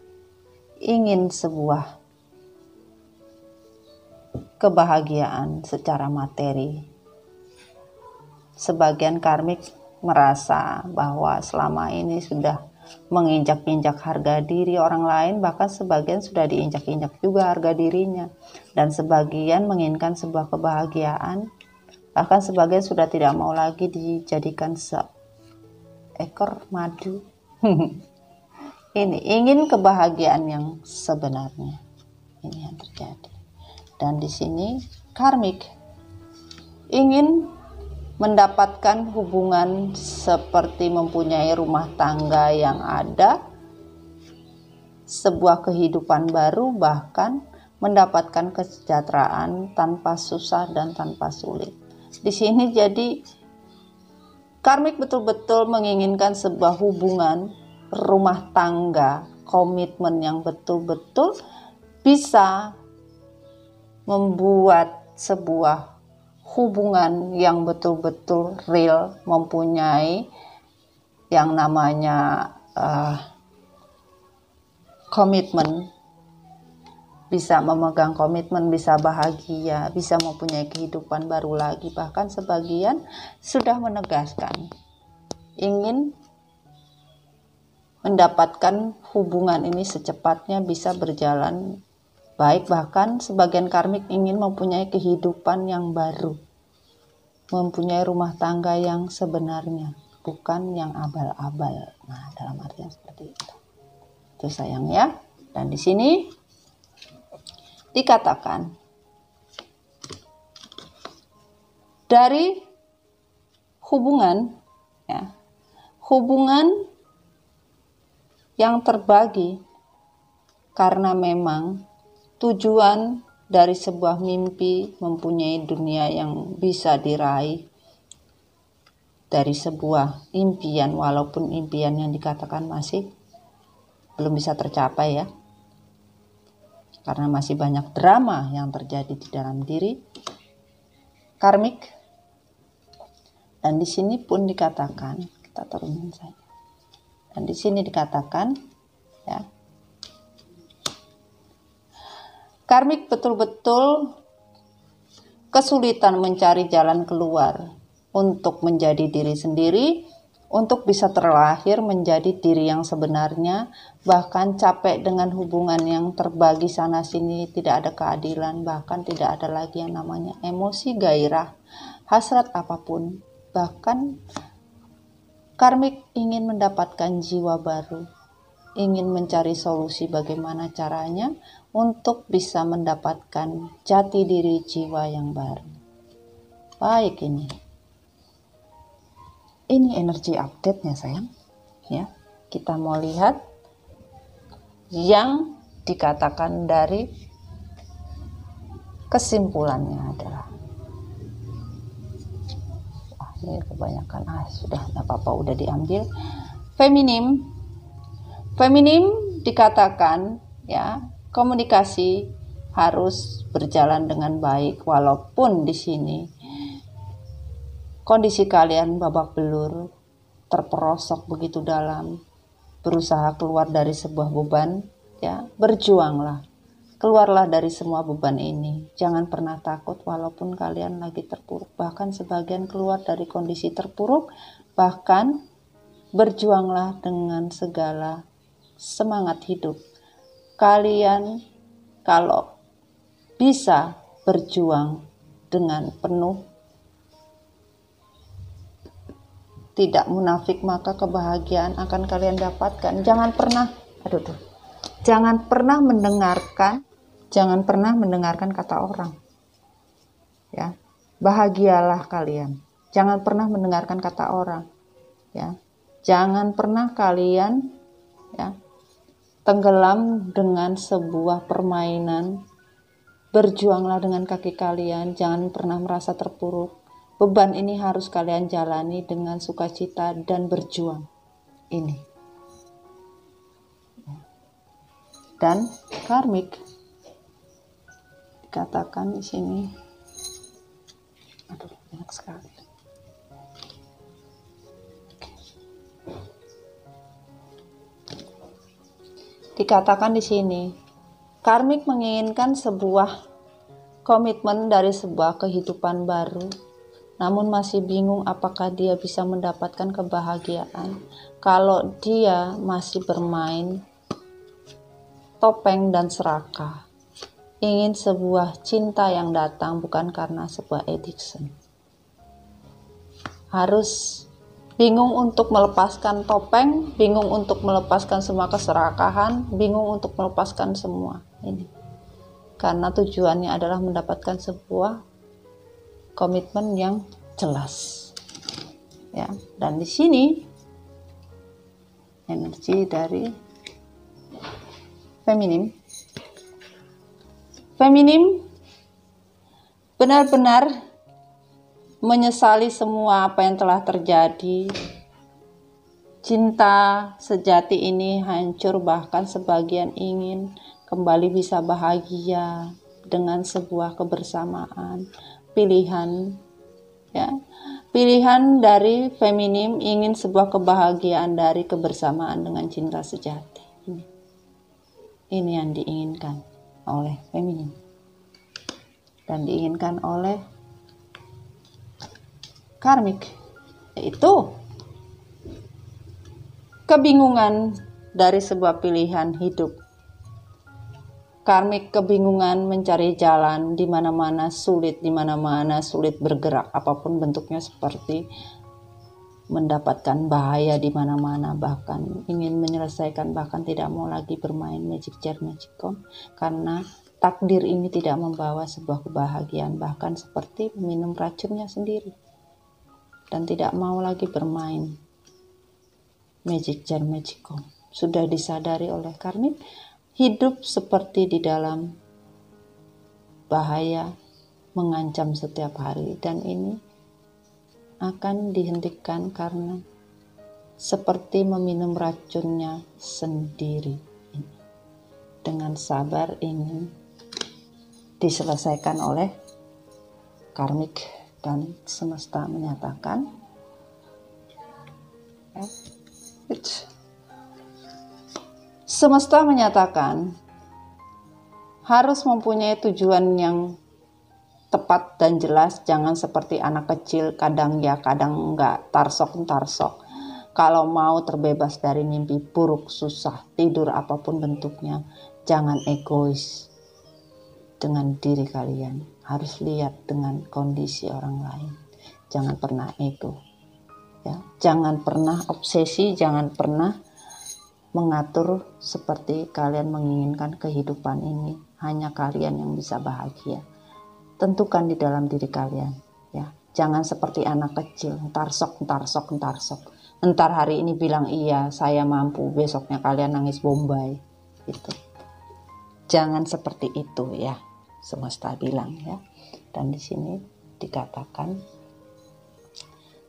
A: ingin sebuah kebahagiaan secara materi. Sebagian karmik merasa bahwa selama ini sudah menginjak-injak harga diri orang lain, bahkan sebagian sudah diinjak-injak juga harga dirinya, dan sebagian menginginkan sebuah kebahagiaan, bahkan sebagian sudah tidak mau lagi dijadikan seekor madu. Ini ingin kebahagiaan yang sebenarnya, ini yang terjadi. Dan di sini karmik ingin mendapatkan hubungan seperti mempunyai rumah tangga yang ada, sebuah kehidupan baru, bahkan mendapatkan kesejahteraan tanpa susah dan tanpa sulit. Di sini jadi karmik betul-betul menginginkan sebuah hubungan rumah tangga, komitmen yang betul-betul bisa membuat sebuah hubungan yang betul-betul real, mempunyai yang namanya komitmen, bisa memegang komitmen, bisa bahagia, bisa mempunyai kehidupan baru lagi. Bahkan sebagian sudah menegaskan ingin mendapatkan hubungan ini secepatnya bisa berjalan baik. Bahkan sebagian karmik ingin mempunyai kehidupan yang baru, mempunyai rumah tangga yang sebenarnya, bukan yang abal-abal. Nah, dalam artian seperti itu sayang ya. Dan di sini dikatakan dari hubungan, ya, hubungan yang terbagi karena memang tujuan dari sebuah mimpi mempunyai dunia yang bisa diraih dari sebuah impian, walaupun impian yang dikatakan masih belum bisa tercapai ya, karena masih banyak drama yang terjadi di dalam diri karmik. Dan di sini pun dikatakan, kita turunin saja. Dan di sini dikatakan ya, karmik betul-betul kesulitan mencari jalan keluar untuk menjadi diri sendiri, untuk bisa terlahir menjadi diri yang sebenarnya, bahkan capek dengan hubungan yang terbagi sana-sini, tidak ada keadilan, bahkan tidak ada lagi yang namanya emosi, gairah, hasrat apapun. Bahkan karmik ingin mendapatkan jiwa baru, ingin mencari solusi bagaimana caranya untuk bisa mendapatkan jati diri jiwa yang baru. Baik, ini energi update-nya sayang ya. Kita mau lihat yang dikatakan dari kesimpulannya adalah, ini kebanyakan sudah nggak apa-apa, udah diambil. Feminim dikatakan ya, komunikasi harus berjalan dengan baik, walaupun di sini kondisi kalian babak belur, terperosok begitu dalam, berusaha keluar dari sebuah beban, ya, berjuanglah. Keluarlah dari semua beban ini. Jangan pernah takut walaupun kalian lagi terpuruk. Bahkan sebagian keluar dari kondisi terpuruk, bahkan berjuanglah dengan segala semangat hidup. Kalian kalau bisa berjuang dengan penuh tidak munafik, maka kebahagiaan akan kalian dapatkan. Jangan pernah mendengarkan kata orang. Ya. Bahagialah kalian. Jangan pernah mendengarkan kata orang. Ya. Jangan pernah kalian ya tenggelam dengan sebuah permainan. Berjuanglah dengan kaki kalian. Jangan pernah merasa terpuruk. Beban ini harus kalian jalani dengan sukacita dan berjuang. Ini. Dan karmik dikatakan di sini, banyak sekali. dikatakan di sini, karmik menginginkan sebuah komitmen dari sebuah kehidupan baru, namun masih bingung apakah dia bisa mendapatkan kebahagiaan kalau dia masih bermain topeng dan serakah. Ingin sebuah cinta yang datang bukan karena sebuah addiction. Harus bingung untuk melepaskan topeng, bingung untuk melepaskan semua keserakahan, bingung untuk melepaskan semua ini. Karena tujuannya adalah mendapatkan sebuah komitmen yang jelas. Ya, dan di sini energi dari feminim. Feminim benar-benar menyesali semua apa yang telah terjadi. Cinta sejati ini hancur, bahkan sebagian ingin kembali bisa bahagia dengan sebuah kebersamaan. Pilihan dari feminim ingin sebuah kebahagiaan dari kebersamaan dengan cinta sejati. Ini yang diinginkan oleh feminim dan diinginkan oleh karmik, yaitu kebingungan dari sebuah pilihan hidup. Karmik kebingungan mencari jalan di mana-mana sulit bergerak, apapun bentuknya, seperti mendapatkan bahaya di mana-mana, bahkan ingin menyelesaikan, bahkan tidak mau lagi bermain magic jar magicom karena takdir ini tidak membawa sebuah kebahagiaan, bahkan seperti minum racunnya sendiri dan tidak mau lagi bermain magic jar magicom. Sudah disadari oleh karmik, hidup seperti di dalam bahaya mengancam setiap hari, dan ini akan dihentikan karena seperti meminum racunnya sendiri. Dengan sabar ingin diselesaikan oleh karmik, dan semesta menyatakan harus mempunyai tujuan yang tepat dan jelas. Jangan seperti anak kecil, kadang ya kadang enggak, tarsok. Kalau mau terbebas dari mimpi buruk, susah tidur apapun bentuknya, jangan egois dengan diri kalian. Harus lihat dengan kondisi orang lain. Jangan pernah ego. Ya, jangan pernah obsesi, jangan pernah mengatur seperti kalian menginginkan kehidupan ini. Hanya kalian yang bisa bahagia. Tentukan di dalam diri kalian, ya. Jangan seperti anak kecil, tarsok. Entar hari ini bilang iya, saya mampu, besoknya kalian nangis bombay, gitu. Jangan seperti itu, ya. Semesta bilang, ya. Dan di sini dikatakan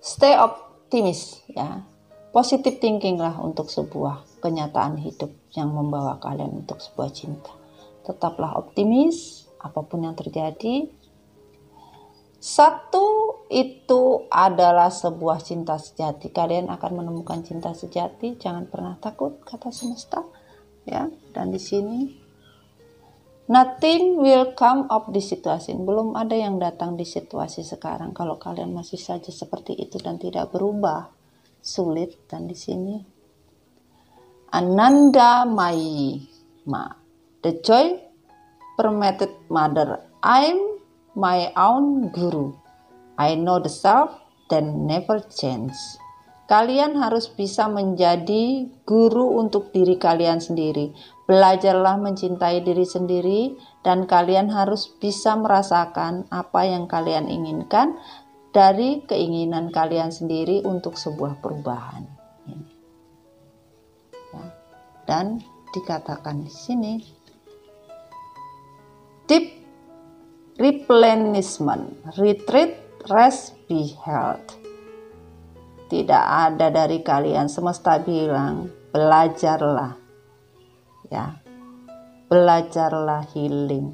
A: stay optimis, ya. Positive thinking lah untuk sebuah kenyataan hidup yang membawa kalian untuk sebuah cinta. Tetaplah optimis apapun yang terjadi. Satu itu adalah sebuah cinta sejati. Kalian akan menemukan cinta sejati. Jangan pernah takut, kata semesta. Ya, dan di sini nothing will come of this situation. Belum ada yang datang di situasi sekarang kalau kalian masih saja seperti itu dan tidak berubah. Sulit. Dan di sini Ananda Ma, the joy permitted mother. I'm my own guru. I know the self that never change. Kalian harus bisa menjadi guru untuk diri kalian sendiri. Belajarlah mencintai diri sendiri, dan kalian harus bisa merasakan apa yang kalian inginkan dari keinginan kalian sendiri untuk sebuah perubahan. Ya. Dan dikatakan di sini deep replenishment, retreat, rest, be held. Tidak ada dari kalian, semesta bilang belajarlah, ya, belajarlah healing.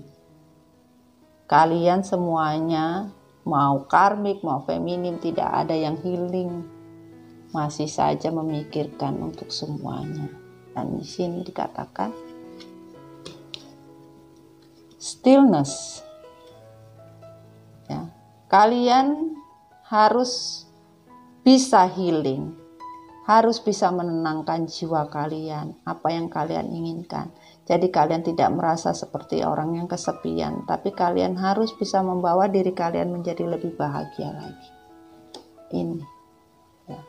A: Kalian semuanya, mau karmik mau feminim, tidak ada yang healing, masih saja memikirkan untuk semuanya. Dan di sini dikatakan stillness. Ya, kalian harus bisa healing, harus bisa menenangkan jiwa kalian, apa yang kalian inginkan. Jadi kalian tidak merasa seperti orang yang kesepian, tapi kalian harus bisa membawa diri kalian menjadi lebih bahagia lagi. Ini ya.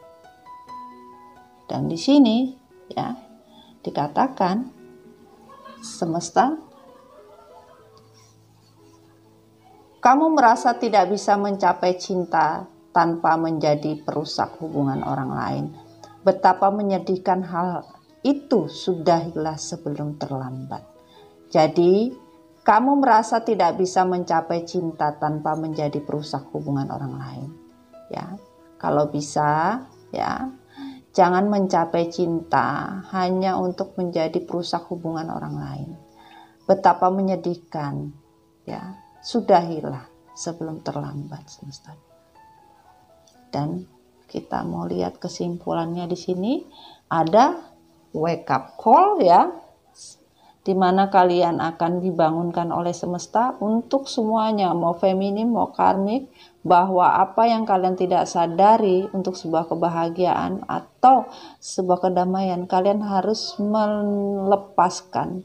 A: Dan di sini ya dikatakan semesta, kamu merasa tidak bisa mencapai cinta tanpa menjadi perusak hubungan orang lain. Betapa menyedihkan hal itu, sudahilah sebelum terlambat. Jadi, kamu merasa tidak bisa mencapai cinta tanpa menjadi perusak hubungan orang lain. Ya, kalau bisa, ya, jangan mencapai cinta hanya untuk menjadi perusak hubungan orang lain. Betapa menyedihkan, ya, sudahilah sebelum terlambat semesta. Dan kita mau lihat kesimpulannya di sini ada wake up call ya, di mana kalian akan dibangunkan oleh semesta untuk semuanya, mau feminim mau karmik, bahwa apa yang kalian tidak sadari untuk sebuah kebahagiaan atau sebuah kedamaian, kalian harus melepaskan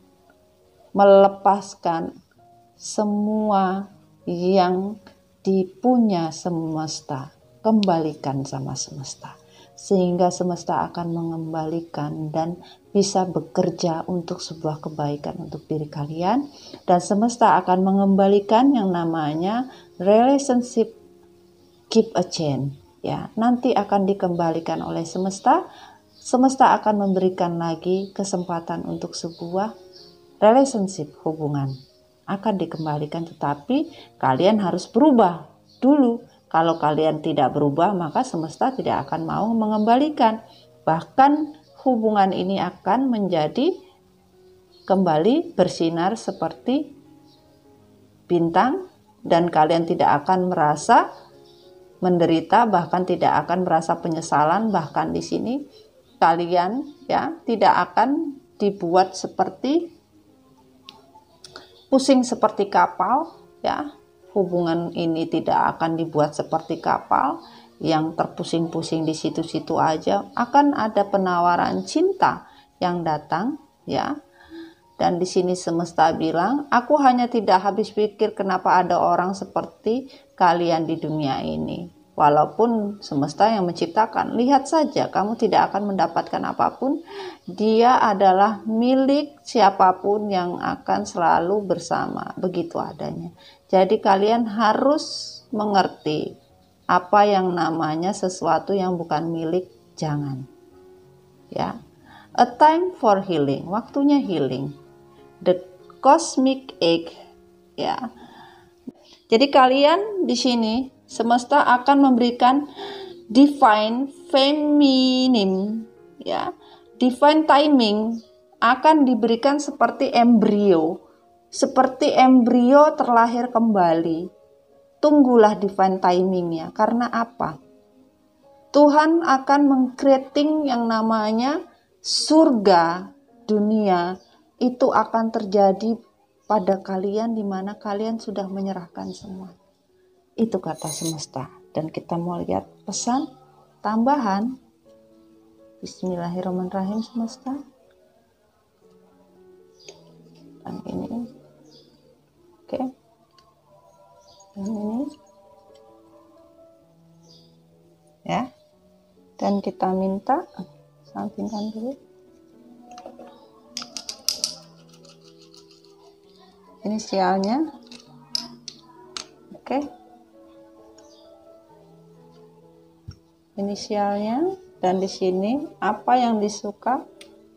A: semua yang dipunya semesta, kembalikan sama semesta. Sehingga semesta akan mengembalikan dan bisa bekerja untuk sebuah kebaikan untuk diri kalian. Dan semesta akan mengembalikan yang namanya relationship keep a chain. Ya, nanti akan dikembalikan oleh semesta. Semesta akan memberikan lagi kesempatan untuk sebuah relationship, hubungan. Akan dikembalikan, tetapi kalian harus berubah dulu. Kalau kalian tidak berubah, maka semesta tidak akan mau mengembalikan. Bahkan hubungan ini akan menjadi kembali bersinar seperti bintang, dan kalian tidak akan merasa menderita, bahkan tidak akan merasa penyesalan. Bahkan di sini kalian ya tidak akan dibuat seperti pusing seperti kapal ya. Hubungan ini tidak akan dibuat seperti kapal yang terpusing-pusing di situ-situ aja. Akan ada penawaran cinta yang datang ya. Dan di sini semesta bilang, aku hanya tidak habis pikir kenapa ada orang seperti kalian di dunia ini. Walaupun semesta yang menciptakan, lihat saja kamu tidak akan mendapatkan apapun. Dia adalah milik siapapun yang akan selalu bersama, begitu adanya. Jadi kalian harus mengerti apa yang namanya sesuatu yang bukan milik, jangan. Ya. A time for healing, waktunya healing. The cosmic egg, ya. Jadi kalian di sini semesta akan memberikan divine feminine, ya. Divine timing akan diberikan seperti embrio terlahir kembali. Tunggulah divine timingnya. Karena apa? Tuhan akan meng-creating yang namanya surga dunia. Itu akan terjadi pada kalian di mana kalian sudah menyerahkan semua. Itu kata semesta. Dan kita mau lihat pesan tambahan. Bismillahirrahmanirrahim semesta. Dan ini. Oke. Dan ini. Ya. Dan kita minta sampingkan dulu. Inisialnya. Oke. Inisialnya, dan di sini apa yang disuka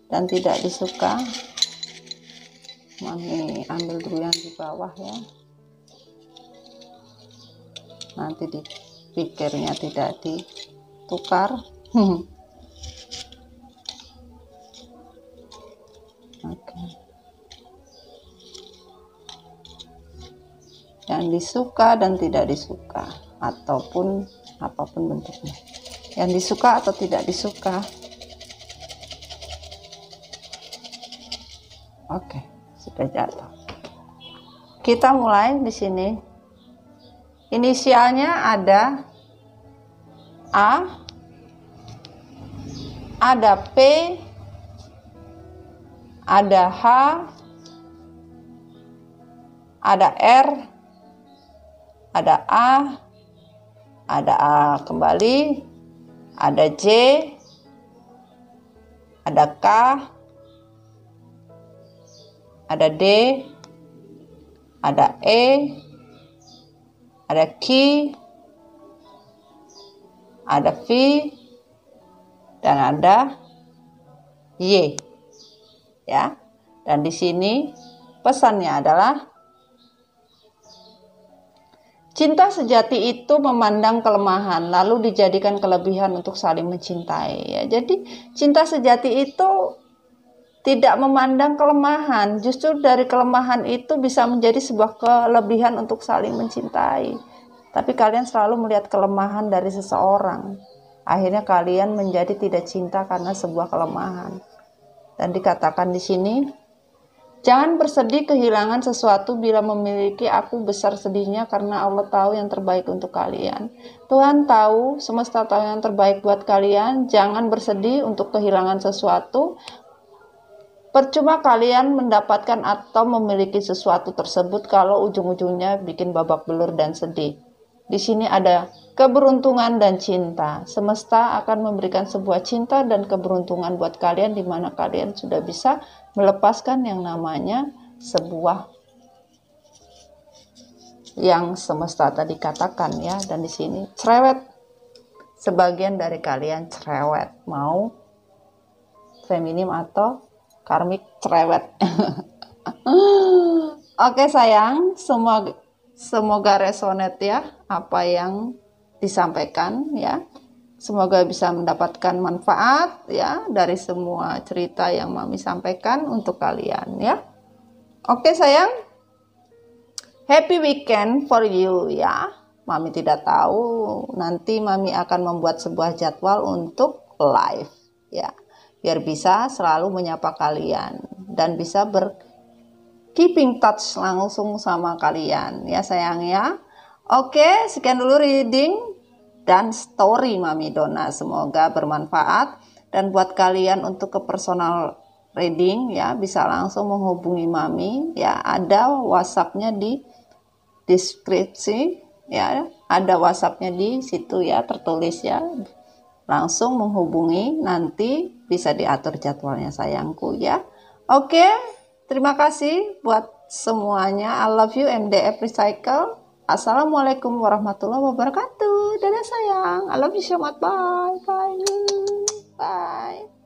A: dan tidak disuka. Mami ambil dulu yang di bawah ya. Nanti dipikirnya tidak ditukar. Oke. Yang disuka dan tidak disuka, ataupun apapun bentuknya. Yang disuka atau tidak disuka. Oke, sudah jatuh. Kita mulai di sini. Inisialnya ada A, ada P, ada H, ada R, ada A, ada A kembali, ada J, ada K, ada D, ada E, ada Q, ada V, dan ada Y. Ya. Dan di sini pesannya adalah cinta sejati itu memandang kelemahan lalu dijadikan kelebihan untuk saling mencintai. Ya, jadi cinta sejati itu tidak memandang kelemahan, justru dari kelemahan itu bisa menjadi sebuah kelebihan untuk saling mencintai. Tapi kalian selalu melihat kelemahan dari seseorang. Akhirnya kalian menjadi tidak cinta karena sebuah kelemahan. Dan dikatakan di sini, jangan bersedih kehilangan sesuatu bila memiliki, aku besar sedihnya karena Allah tahu yang terbaik untuk kalian. Tuhan tahu, semesta tahu yang terbaik buat kalian. Jangan bersedih untuk kehilangan sesuatu. Percuma kalian mendapatkan atau memiliki sesuatu tersebut kalau ujung-ujungnya bikin babak belur dan sedih. Di sini ada keberuntungan dan cinta. Semesta akan memberikan sebuah cinta dan keberuntungan buat kalian di mana kalian sudah bisa melepaskan yang namanya sebuah yang semesta tadi katakan ya. Dan di sini cerewet. Sebagian dari kalian cerewet, mau feminim atau karmik cerewet. Oke sayang, semoga resonate ya apa yang disampaikan ya. Semoga bisa mendapatkan manfaat ya dari semua cerita yang Mami sampaikan untuk kalian ya. Oke sayang, happy weekend for you ya. Mami tidak tahu, nanti Mami akan membuat sebuah jadwal untuk live ya. Biar bisa selalu menyapa kalian dan bisa keeping touch langsung sama kalian ya sayang ya. Oke, sekian dulu reading dan story Mami Dona, semoga bermanfaat. Dan buat kalian untuk ke personal reading ya, bisa langsung menghubungi Mami ya, ada WhatsApp-nya di deskripsi ya, ada WhatsApp-nya di situ ya, tertulis ya. Langsung menghubungi, nanti bisa diatur jadwalnya sayangku ya. Oke, terima kasih buat semuanya. I love you MDF Recycle. Assalamualaikum warahmatullahi wabarakatuh. Dadah sayang. I love you so much. Bye. Bye. Bye.